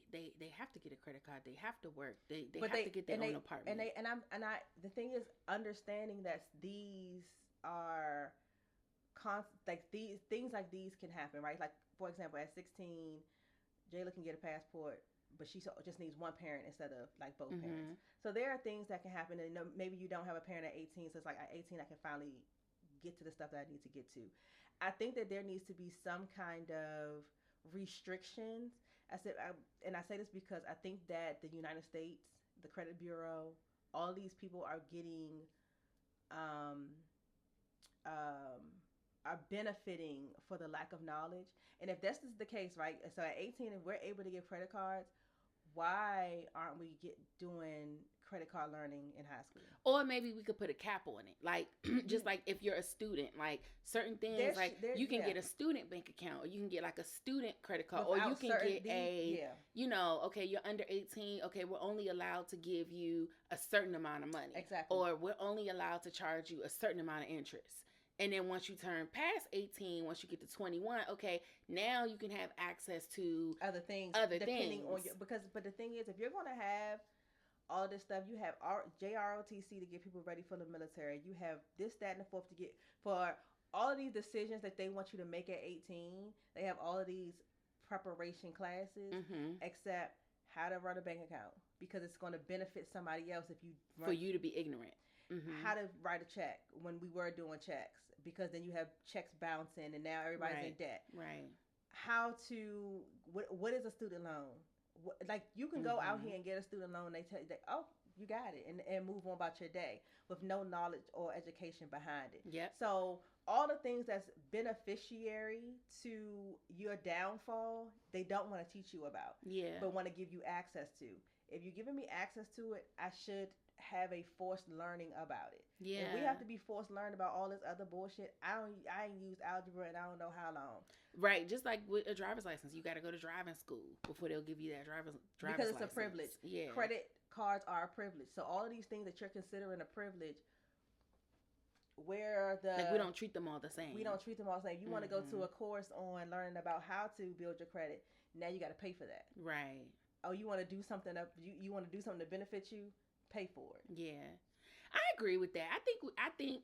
have to get a credit card, they have to work, they have to get their own apartment, the thing is understanding that these are like these things like these can happen, right? Like for example, at 16 Jayla can get a passport, but she just needs one parent instead of like both parents. So there are things that can happen, and maybe you don't have a parent at 18, so it's like at 18 I can finally get to the stuff that I need to get to. I think that there needs to be some kind of restrictions. I say this because I think that the United States, the credit bureau, all these people are getting, are benefiting for the lack of knowledge. And if this is the case, right? So at 18, if we're able to get credit cards, why aren't we doing credit card learning in high school? Or maybe we could put a cap on it, like just like if you're a student, like certain things, you can get a student bank account, or you can get like a student credit card, or you can get okay, you're under 18, okay, we're only allowed to give you a certain amount of money, exactly, or we're only allowed to charge you a certain amount of interest. And then once you turn past 18, once you get to 21, okay, now you can have access to other things depending on your, but the thing is, if you're going to have all this stuff, you have JROTC to get people ready for the military. You have this, that, and the fourth to get for all of these decisions that they want you to make at 18. They have all of these preparation classes, except how to run a bank account, because it's going to benefit somebody else if you for you to be ignorant. How to write a check when we were doing checks, because then you have checks bouncing and now everybody's in debt. Right. How to what is a student loan? Like you can go out here and get a student loan. They tell you that, oh, you got it, and move on about your day with no knowledge or education behind it. Yep. So all the things that's beneficiary to your downfall, they don't want to teach you about. Yeah. But want to give you access to. If you're giving me access to it, I should have a forced learning about it. Yeah. If we have to be forced learn about all this other bullshit, I ain't used algebra and I don't know how long. Right, just like with a driver's license, you got to go to driving school before they'll give you that driver's because it's license. A privilege. Yeah. Credit cards are a privilege. So all of these things that you're considering a privilege, where like we don't treat them all the same. We don't treat them all the same. You want to go to a course on learning about how to build your credit. Now you got to pay for that. Right. Oh, you want to do something you want to do something to benefit you? Pay for it. Yeah, I agree with that. I think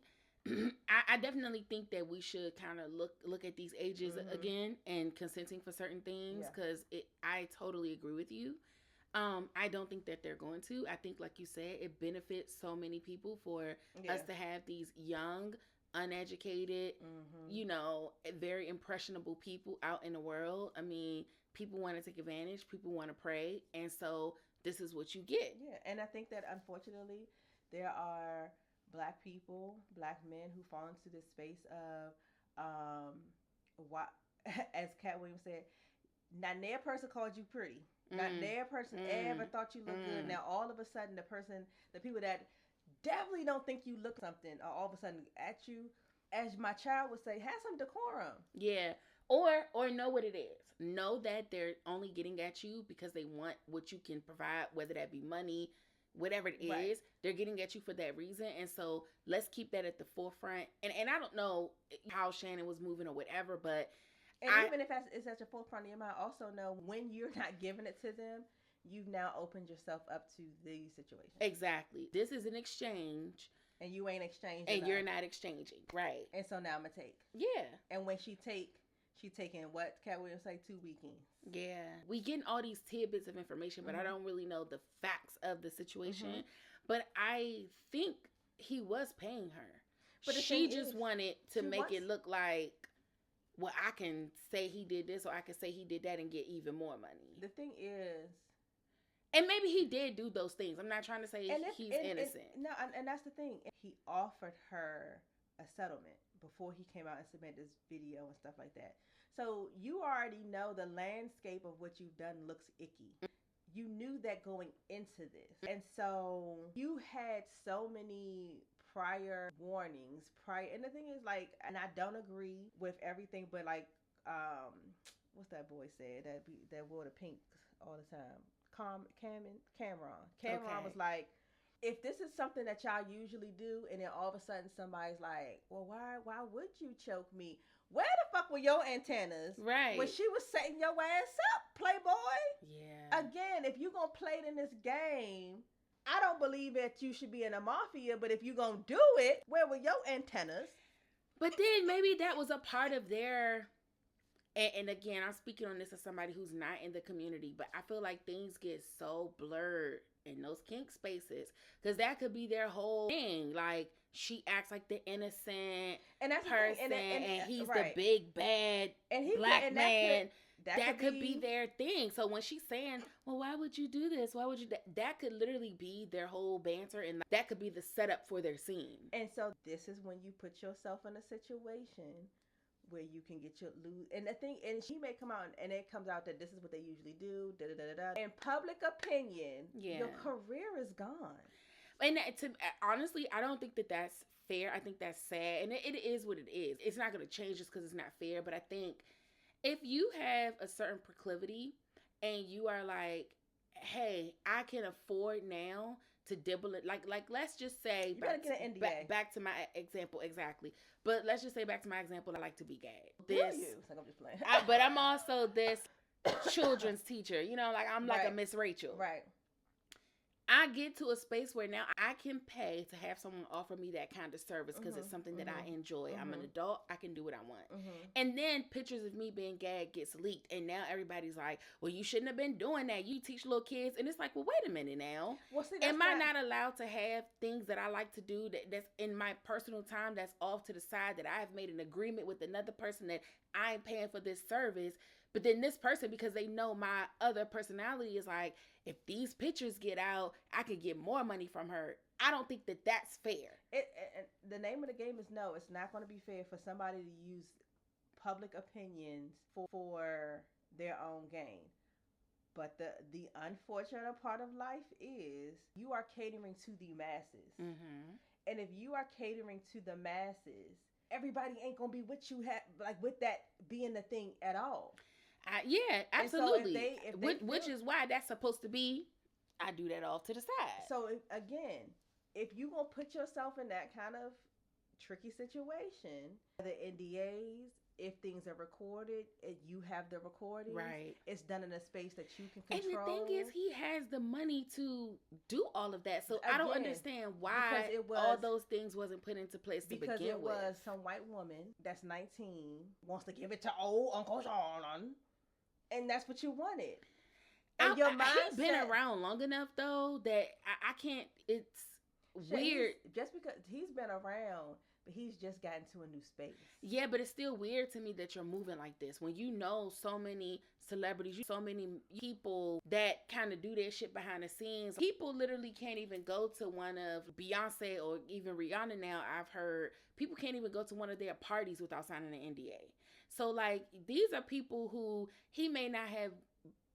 I definitely think that we should kind of look at these ages again and consenting for certain things, because I totally agree with you. I don't think that they're going to. I think, like you said, it benefits so many people for us to have these young, uneducated, you know, very impressionable people out in the world. I mean, people want to take advantage, people want to prey, and so this is what you get. Yeah, and I think that unfortunately there are black people, black men who fall into this space of, what, as Cat Williams said, not their person called you pretty. Not their person ever thought you looked good. Now all of a sudden the people that definitely don't think you look something are all of a sudden at you, as my child would say, have some decorum. Yeah. Or know what it is. Know that they're only getting at you because they want what you can provide, whether that be money, whatever it is. They're getting at you for that reason. And so let's keep that at the forefront. And I don't know how Shannon was moving or whatever, but even if it's at your forefront of your mind, also know when you're not giving it to them, you've now opened yourself up to these situations. Exactly. This is an exchange. And you ain't exchanging. And you're not exchanging. Right. And so now I'm going to take. Yeah. And when she taking what Cat Williams say, 2 weekends. Yeah. We getting all these tidbits of information, but I don't really know the facts of the situation. But I think he was paying her. But she just wanted to make it look like, well, I can say he did this or I can say he did that and get even more money. The thing is... And maybe he did do those things. I'm not trying to say he's innocent. And that's the thing. He offered her a settlement before he came out and submitted this video and stuff like that. So you already know the landscape of what you've done looks icky. You knew that going into this. And so you had so many prior warnings, and the thing is, like, and I don't agree with everything, but like, what's that boy said that wore the pink all the time? Cameron was like, if this is something that y'all usually do, and then all of a sudden somebody's like, well, why would you choke me? Where the fuck were your antennas? Right. When she was setting your ass up, Playboy? Yeah. Again, if you gonna play it in this game, I don't believe that you should be in a mafia, but if you gonna do it, where were your antennas? But then maybe that was a part of their... And again, I'm speaking on this as somebody who's not in the community, but I feel like things get so blurred in those kink spaces, because that could be their whole thing. Like, she acts like the innocent person, and he's the big bad black man. That could be their thing. So when she's saying, well, why would you do this? Why would you... That could literally be their whole banter, and that could be the setup for their scene. And so this is when you put yourself in a situation where you can get your lose. And the thing, and she may come out and it comes out that this is what they usually do. In public opinion, your career is gone. And honestly, I don't think that that's fair. I think that's sad. And it is what it is. It's not going to change just because it's not fair. But I think if you have a certain proclivity and you are like, hey, I can afford now to dibble it, like let's just say back to my example, exactly. But let's just say back to my example, I like to be gagged. I'm just playing. But I'm also this children's teacher, you know, like I'm like a Miss Rachel. Right. I get to a space where now I can pay to have someone offer me that kind of service because it's something that I enjoy. I'm an adult. I can do what I want. And then pictures of me being gagged gets leaked. And now everybody's like, well, you shouldn't have been doing that. You teach little kids. And it's like, well, wait a minute now. Well, see, am I not allowed to have things that I like to do that's in my personal time that's off to the side, that I have made an agreement with another person that I'm paying for this service? But then this person, because they know my other personality, is like, if these pictures get out, I could get more money from her. I don't think that that's fair. The name of the game is no, it's not going to be fair for somebody to use public opinions for their own gain. But the unfortunate part of life is you are catering to the masses. And if you are catering to the masses, everybody ain't going to be with you, with that being the thing at all. Yeah, absolutely. So if they which is why that's supposed to be, I do that off to the side. So if you gonna put yourself in that kind of tricky situation, the NDAs if things are recorded, you have the recording. Right. It's done in a space that you can control. And the thing is, he has the money to do all of that. So I don't understand why all those things wasn't put into place to begin with. Because it was some white woman that's 19 wants to give it to old Uncle Shannon, and that's what you wanted. And your mindset, he's been around long enough though that I can't. It's weird. Just because he's been around, but he's just gotten to a new space. Yeah, but it's still weird to me that you're moving like this when you know so many celebrities, so many people that kind of do their shit behind the scenes. People literally can't even go to one of Beyonce or even Rihanna now. I've heard people can't even go to one of their parties without signing an NDA. So like these are people who he may not have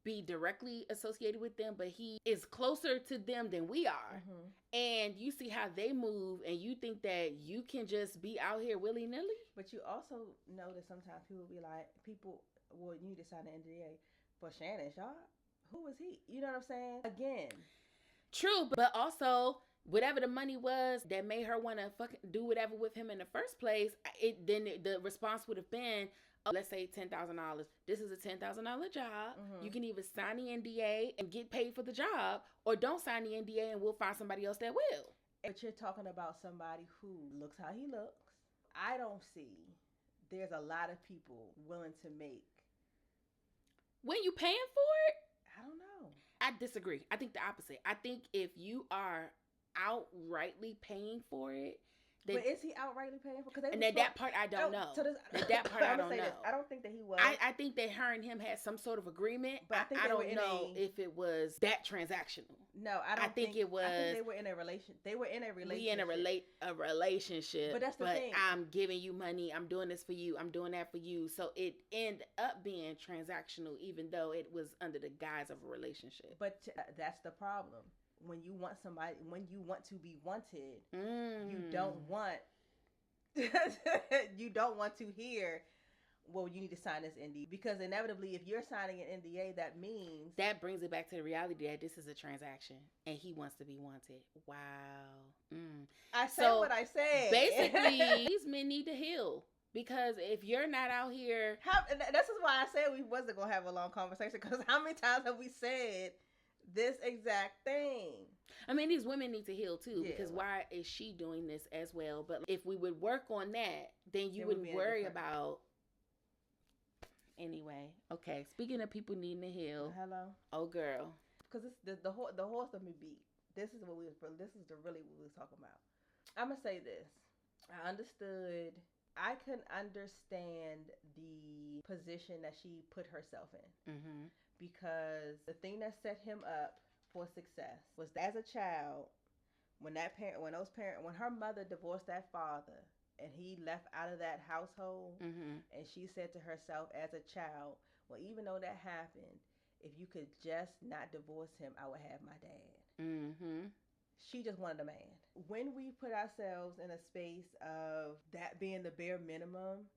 be directly associated with them, but he is closer to them than we are. And you see how they move and you think that you can just be out here willy-nilly. But you also know that sometimes people be like, you need to sign an NDA for Shannon Sharpe. Who was he? You know what I'm saying? Again. True, but also whatever the money was that made her want to fucking do whatever with him in the first place, the response would have been, let's say $10,000. This is a $10,000 job. You can either sign the NDA and get paid for the job, or don't sign the NDA and we'll find somebody else that will. But you're talking about somebody who looks how he looks. I don't see there's a lot of people willing to make. When you paying for it? I don't know. I disagree. I think the opposite. I think if you are outrightly paying for it, but is he outrightly paying for? And that part I don't know. That part I don't know. I don't think that he was. I think that her and him had some sort of agreement. But I don't know if it was that transactional. No, I think it was. I think they were in a relation. They were in a relationship. A relationship. But that's the thing. I'm giving you money. I'm doing this for you. I'm doing that for you. So it ended up being transactional, even though it was under the guise of a relationship. But that's the problem. When you want somebody, when you want to be wanted, you don't want to hear, well, you need to sign this NDA. Because inevitably, if you're signing an NDA, that means... That brings it back to the reality that this is a transaction and he wants to be wanted. Wow. I said what I said. Basically, these men need to heal. Because if you're not out here... This is why I said we wasn't going to have a long conversation. Because how many times have we said... this exact thing? I mean, these women need to heal too, because why is she doing this as well? But if we would work on that, then you wouldn't worry about. Anyway, okay. Speaking of people needing to heal, hello, oh girl, because the horse of me beat. This is really what we was talking about. I'm gonna say this. I can understand the position that she put herself in. Because the thing that set him up for success was that as a child, when her mother divorced that father and he left out of that household, and she said to herself as a child, well, even though that happened, if you could just not divorce him, I would have my dad. She just wanted a man. When we put ourselves in a space of that being the bare minimum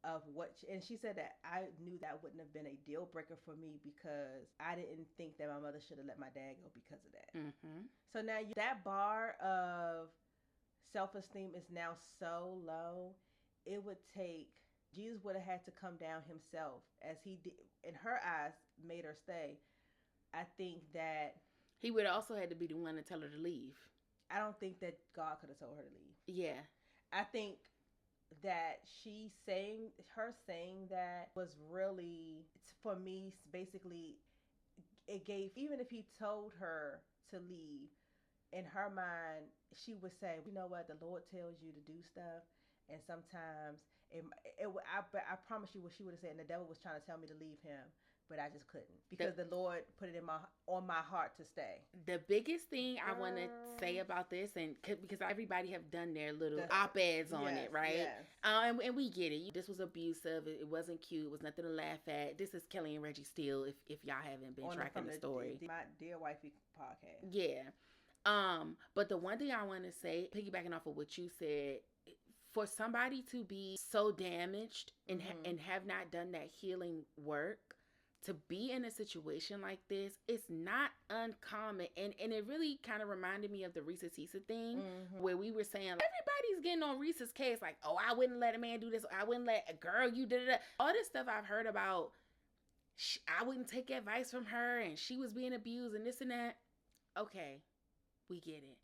of and she said that I knew that wouldn't have been a deal breaker for me because I didn't think that my mother should have let my dad go because of that. So now that bar of self-esteem is now so low, it would take, Jesus would have had to come down himself, as he did, in her eyes, made her stay. I think that he would also had to be the one to tell her to leave. I don't think that God could have told her to leave. Yeah. I think that her saying that was really, for me, basically, it gave, even if he told her to leave, in her mind, she would say, you know what, the Lord tells you to do stuff, and sometimes, I promise you what she would have said, and the devil was trying to tell me to leave him, but I just couldn't, because the Lord put it on my heart to stay. The biggest thing I want to say about this, and because everybody have done their little op-eds on it, right? Yes. And we get it. This was abusive. It wasn't cute. It was nothing to laugh at. This is Kelly and Reggie Steele, if y'all haven't been tracking the story. My Dear Wifey podcast. Yeah. But the one thing I want to say, piggybacking off of what you said, for somebody to be so damaged and have not done that healing work, to be in a situation like this, it's not uncommon. And it really kind of reminded me of the Reese's Pieces thing, where we were saying, everybody's getting on Reese's case, like, oh, I wouldn't let a man do this, I wouldn't let a girl, you did it. All this stuff I've heard about, I wouldn't take advice from her, and she was being abused, and this and that. Okay, we get it.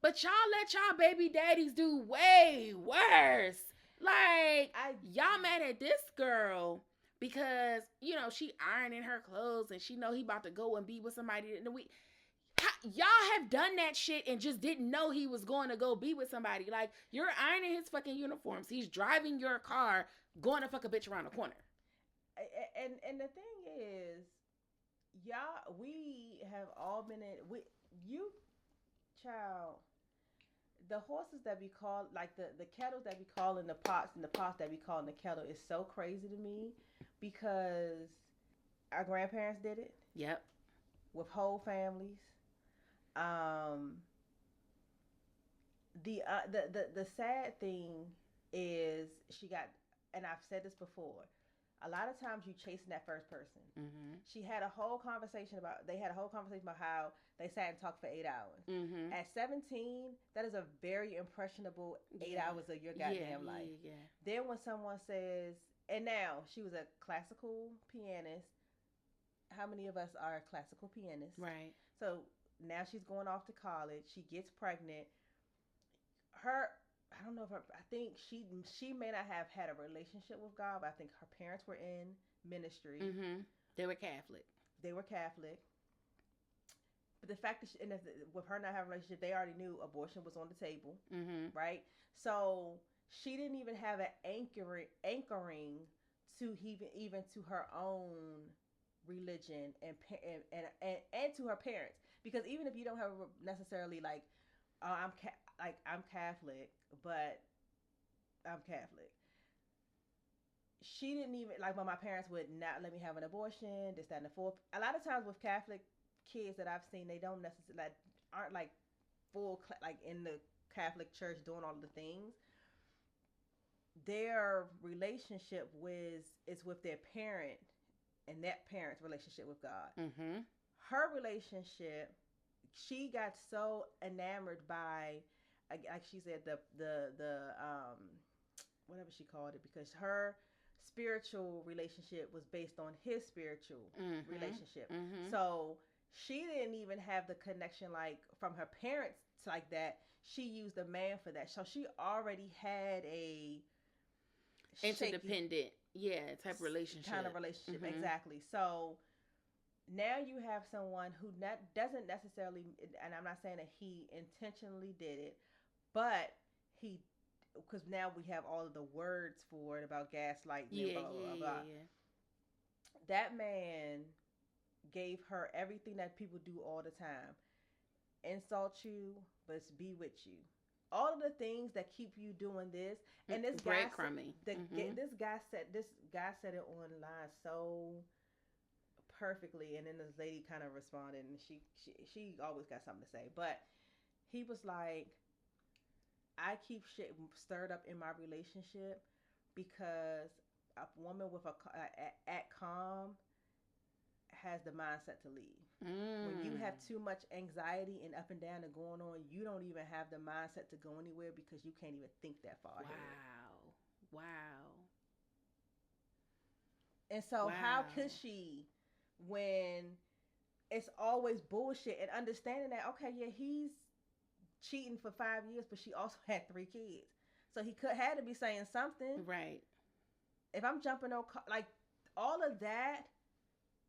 But y'all let y'all baby daddies do way worse. Like, y'all mad at this girl because, you know, she ironing her clothes and she know he about to go and be with somebody in the week. Y'all have done that shit and just didn't know he was going to go be with somebody. Like, you're ironing his fucking uniforms. He's driving your car, going to fuck a bitch around the corner. And the thing is, y'all, we have all been in, child, the horses that be called, like the kettles that be calling the pots and the pots that be calling the kettle is so crazy to me, because our grandparents did it. Yep. With whole families. The sad thing is she got, and I've said this before, a lot of times you chasing that first person. They had a whole conversation about how they sat and talked for 8 hours. At 17, that is a very impressionable 8 hours of your goddamn life. Then when someone says, and now she was a classical pianist. How many of us are classical pianists? Right. So now she's going off to college. She gets pregnant. I don't know if I think she may not have had a relationship with God, but I think her parents were in ministry. They were Catholic. But the fact that with her not having a relationship, they already knew abortion was on the table, right? So she didn't even have an anchoring to even to her own religion and to her parents, because even if you don't have necessarily like, I'm Catholic, but I'm Catholic. She didn't even, like, when my parents would not let me have an abortion, this, that, and the fourth. A lot of times with Catholic kids that I've seen, they don't necessarily, like, aren't like full, like in the Catholic church doing all the things. Their relationship is with their parent, and that parent's relationship with God. Her relationship, she got so enamored by, like she said, the whatever she called it, because her spiritual relationship was based on his spiritual relationship. So she didn't even have the connection like from her parents like that. She used a man for that. So she already had a interdependent, type relationship. Kind of relationship, exactly. So now you have someone who doesn't necessarily, and I'm not saying that he intentionally did it, but because now we have all of the words for it about gaslighting, blah, blah, blah. That man gave her everything that people do all the time. Insult you, but be with you. All of the things that keep you doing this, and this guy, this guy said it online so perfectly, and then this lady kind of responded, and she always got something to say, but he was like, I keep shit stirred up in my relationship because a woman with at calm has the mindset to leave. When you have too much anxiety and up and down and going on, you don't even have the mindset to go anywhere because you can't even think that far ahead. Wow. And so how could she, when it's always bullshit, and understanding that, okay, yeah, he's cheating for 5 years, but she also had 3 kids, so he had to be saying something, right? If I'm jumping on, like, all of that,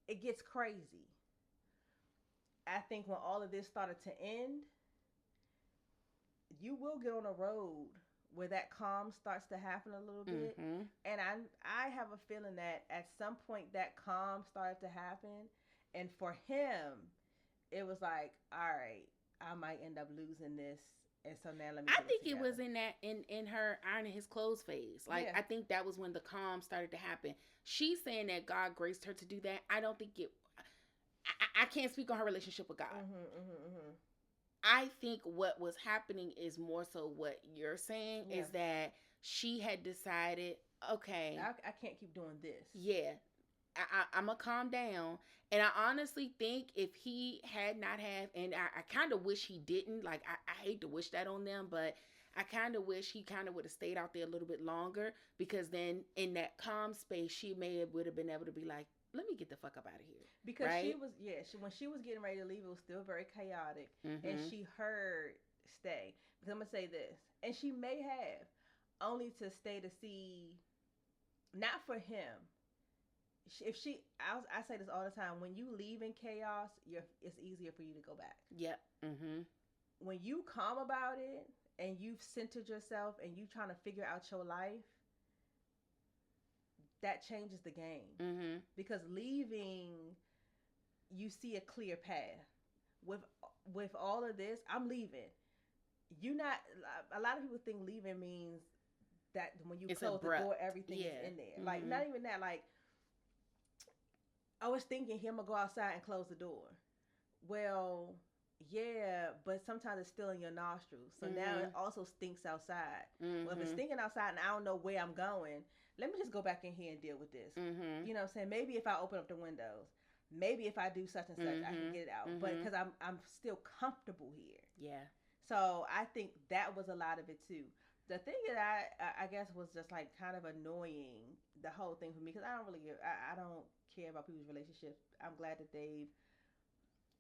it gets crazy. I think when all of this started to end, you will get on a road where that calm starts to happen a little bit, and I have a feeling that at some point that calm started to happen, and for him, it was like, all right, I might end up losing this, and so now let me. I think it was in her ironing his clothes phase. Like, I think that was when the calm started to happen. She's saying that God graced her to do that. I don't think it. I can't speak on her relationship with God. I think what was happening is more so what you're saying, is that she had decided, okay, I can't keep doing this. Yeah. I'm gonna calm down. And I honestly think if he had not have, and I kind of wish he didn't. Like I hate to wish that on them, but I kind of wish he kind of would have stayed out there a little bit longer, because then in that calm space, she would have been able to be like, let me get the fuck up out of here. Because right? she was, when she was getting ready to leave, it was still very chaotic, and she heard stay. Because I'm gonna say this, and she may have only to stay to see, not for him. If she, I say this all the time. When you leave in chaos, it's easier for you to go back. Yep. When you calm about it and you've centered yourself and you trying to figure out your life, that changes the game. Because leaving, you see a clear path. With all of this, I'm leaving. You not. A lot of people think leaving means that when you close the door, everything is in there. Like, not even that. Like, I was thinking him to go outside and close the door. Well, yeah, but sometimes it's still in your nostrils. So now it also stinks outside. Well, if it's stinking outside and I don't know where I'm going, let me just go back in here and deal with this. You know what I'm saying? Maybe if I open up the windows, maybe if I do such and such, I can get it out. But because I'm still comfortable here. Yeah. So I think that was a lot of it too. The thing that I guess was just like kind of annoying, the whole thing for me, because I don't care about people's relationships. I'm glad that they've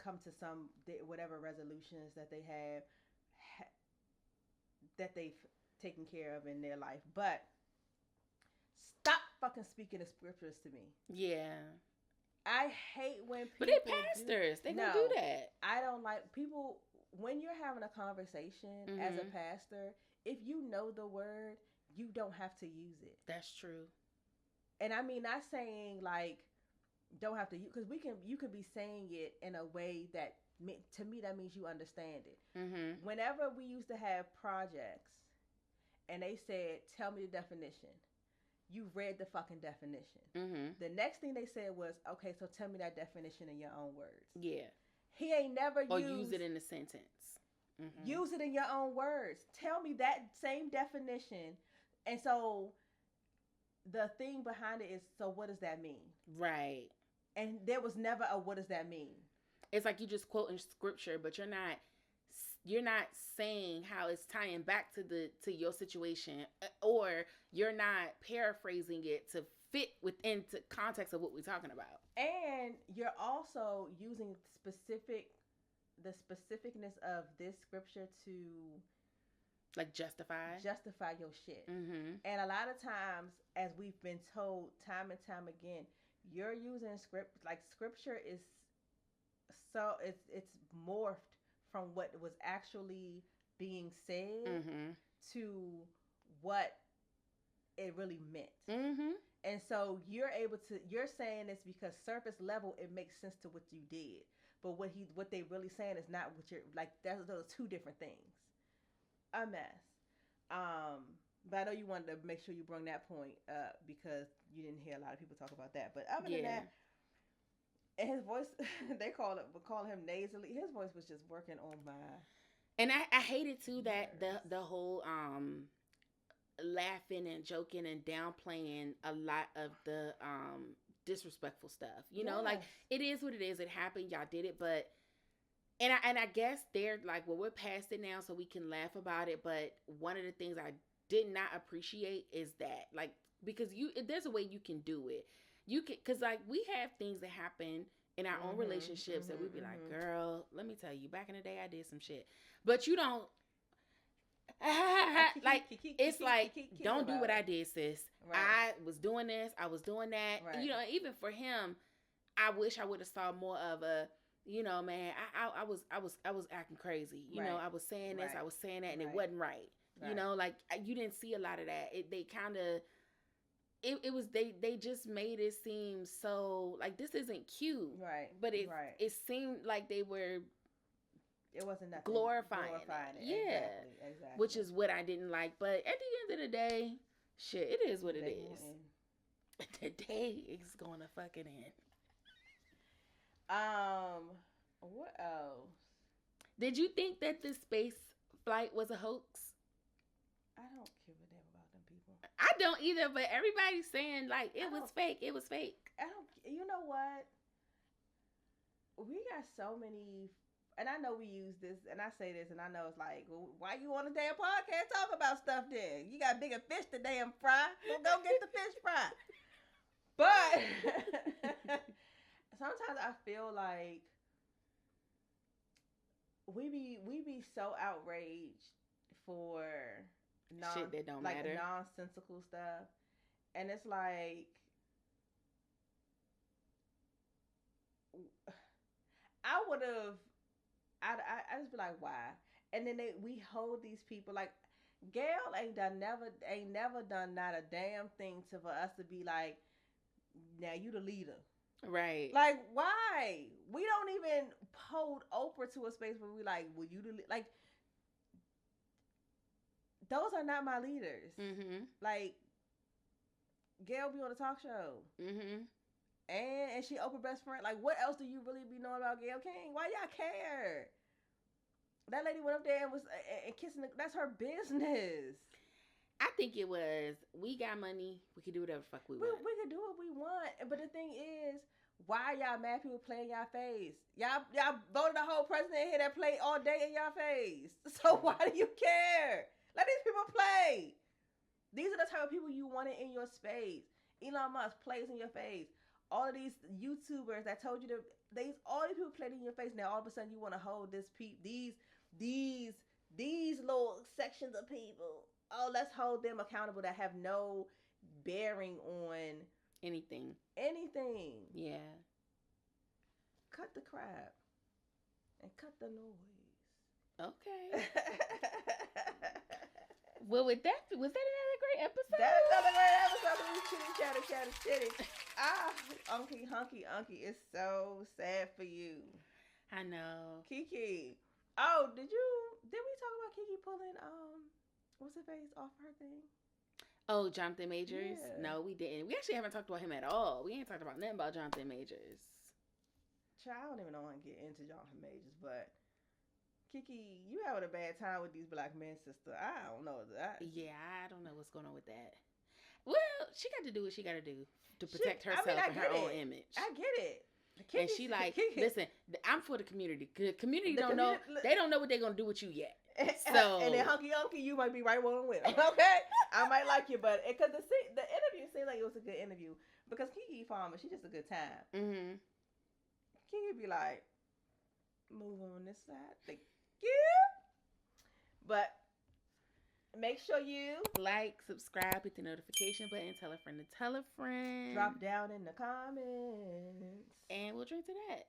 come to some whatever resolutions that they have that they've taken care of in their life. But stop fucking speaking the scriptures to me. Yeah. I hate when people. But they're pastors. They gonna do that. I don't like people when you're having a conversation as a pastor. If you know the word, you don't have to use it. That's true. And I mean, not saying like don't have to, because you could be saying it in a way that, to me, that means you understand it. Whenever we used to have projects and they said, tell me the definition, you read the fucking definition. The next thing they said was, okay, so tell me that definition in your own words. Yeah. He ain't never use it in a sentence. Use it in your own words. Tell me that same definition. And so the thing behind it is, so what does that mean? Right. And there was never a what does that mean? It's like you just quoting scripture, but you're not saying how it's tying back to your situation, or you're not paraphrasing it to fit within the context of what we're talking about. And you're also using the specificness of this scripture to like justify your shit. And a lot of times, as we've been told time and time again, you're using scripture is so it's morphed from what was actually being said to what it really meant. And so you're saying this because surface level it makes sense to what you did, but what they really saying is not what you're like. Those are two different things. A mess. But I know you wanted to make sure you bring that point up because you didn't hear a lot of people talk about that. But other than that, and his voice, they call him nasally. His voice was just working on my. And I hated too that the whole laughing and joking and downplaying a lot of the disrespectful stuff. You know, like it is what it is. It happened. Y'all did it, but. And I guess they're like, well, we're past it now, so we can laugh about it. But one of the things I did not appreciate is that, like, because there's a way you can do it. You can, because like we have things that happen in our own relationships that we'd be like, girl, let me tell you, back in the day I did some shit, but you don't. Like it's like don't do what I did, sis. Right. I was doing this, I was doing that. Right. You know, even for him, I wish I would have saw more of a. You know, man, I was acting crazy. You know, I was saying this, I was saying that, and it wasn't right. You know, like you didn't see a lot of that. They kind of, it was they just made it seem so like this isn't cute. Right. But it seemed like they were. It wasn't nothing glorifying it. Yeah. Exactly. Which is what I didn't like. But at the end of the day, shit, it is what it is. The day is gonna fucking end. What else? Did you think that this space flight was a hoax? I don't give a damn about them people. I don't either, but everybody's saying like it was fake. It was fake. I don't. You know what? We got so many, and I know we use this, and I say this, and I know it's like, well, why you on a damn podcast talk about stuff then? You got bigger fish to damn fry. Well, go get the fish fry. But sometimes I feel like we be so outraged for shit that don't matter, nonsensical stuff, and it's like I would have, I just be like, why? And then we hold these people like Gayle ain't never done not a damn thing for us to be like, now you the leader. Right. Like, why? We don't even hold Oprah to a space where we like, will you like? Those are not my leaders. Mm-hmm. Like, Gayle be on a talk show. Mm-hmm. And she Oprah best friend. Like, what else do you really be knowing about Gayle King? Why y'all care? That lady went up there and was kissing. That's her business. I think it was, we got money, we can do whatever the fuck we want. We can do what we want. But the thing is, why y'all mad people playing y'all face? Y'all voted a whole president here that play all day in y'all face. So why do you care? Let these people play. These are the type of people you wanted in your space. Elon Musk plays in your face. All of these YouTubers that told you all these people played in your face. Now all of a sudden you want to hold these little sections of people. Oh, let's hold them accountable that have no bearing on anything. Yeah. Cut the crap and cut the noise. Okay. Well, was that another great episode? That's another great episode. We chitty. Unky. It's so sad for you. I know. Kiki. Oh, did we talk about Kiki pulling what's her face off her thing? Oh, Jonathan Majors? Yeah. No, we didn't. We actually haven't talked about him at all. We ain't talked about nothing about Jonathan Majors. Child, I don't even know how to get into Jonathan Majors, but Kiki, you having a bad time with these black men, sister. I don't know that. Yeah, I don't know what's going on with that. Well, she got to do what she got to do to protect herself and her own image. I get it. And she like, listen, I'm for the community. The community don't know. They don't know what they're going to do with you yet. So and then hunky, you might be right one with them. Okay, I might like you, but because the interview seemed like it was a good interview because Keke Palmer, she's just a good time. Mm-hmm. Keke be like, move on this side, thank you. But make sure you like, subscribe, hit the notification button, tell a friend to tell a friend. Drop down in the comments, and we'll drink to that.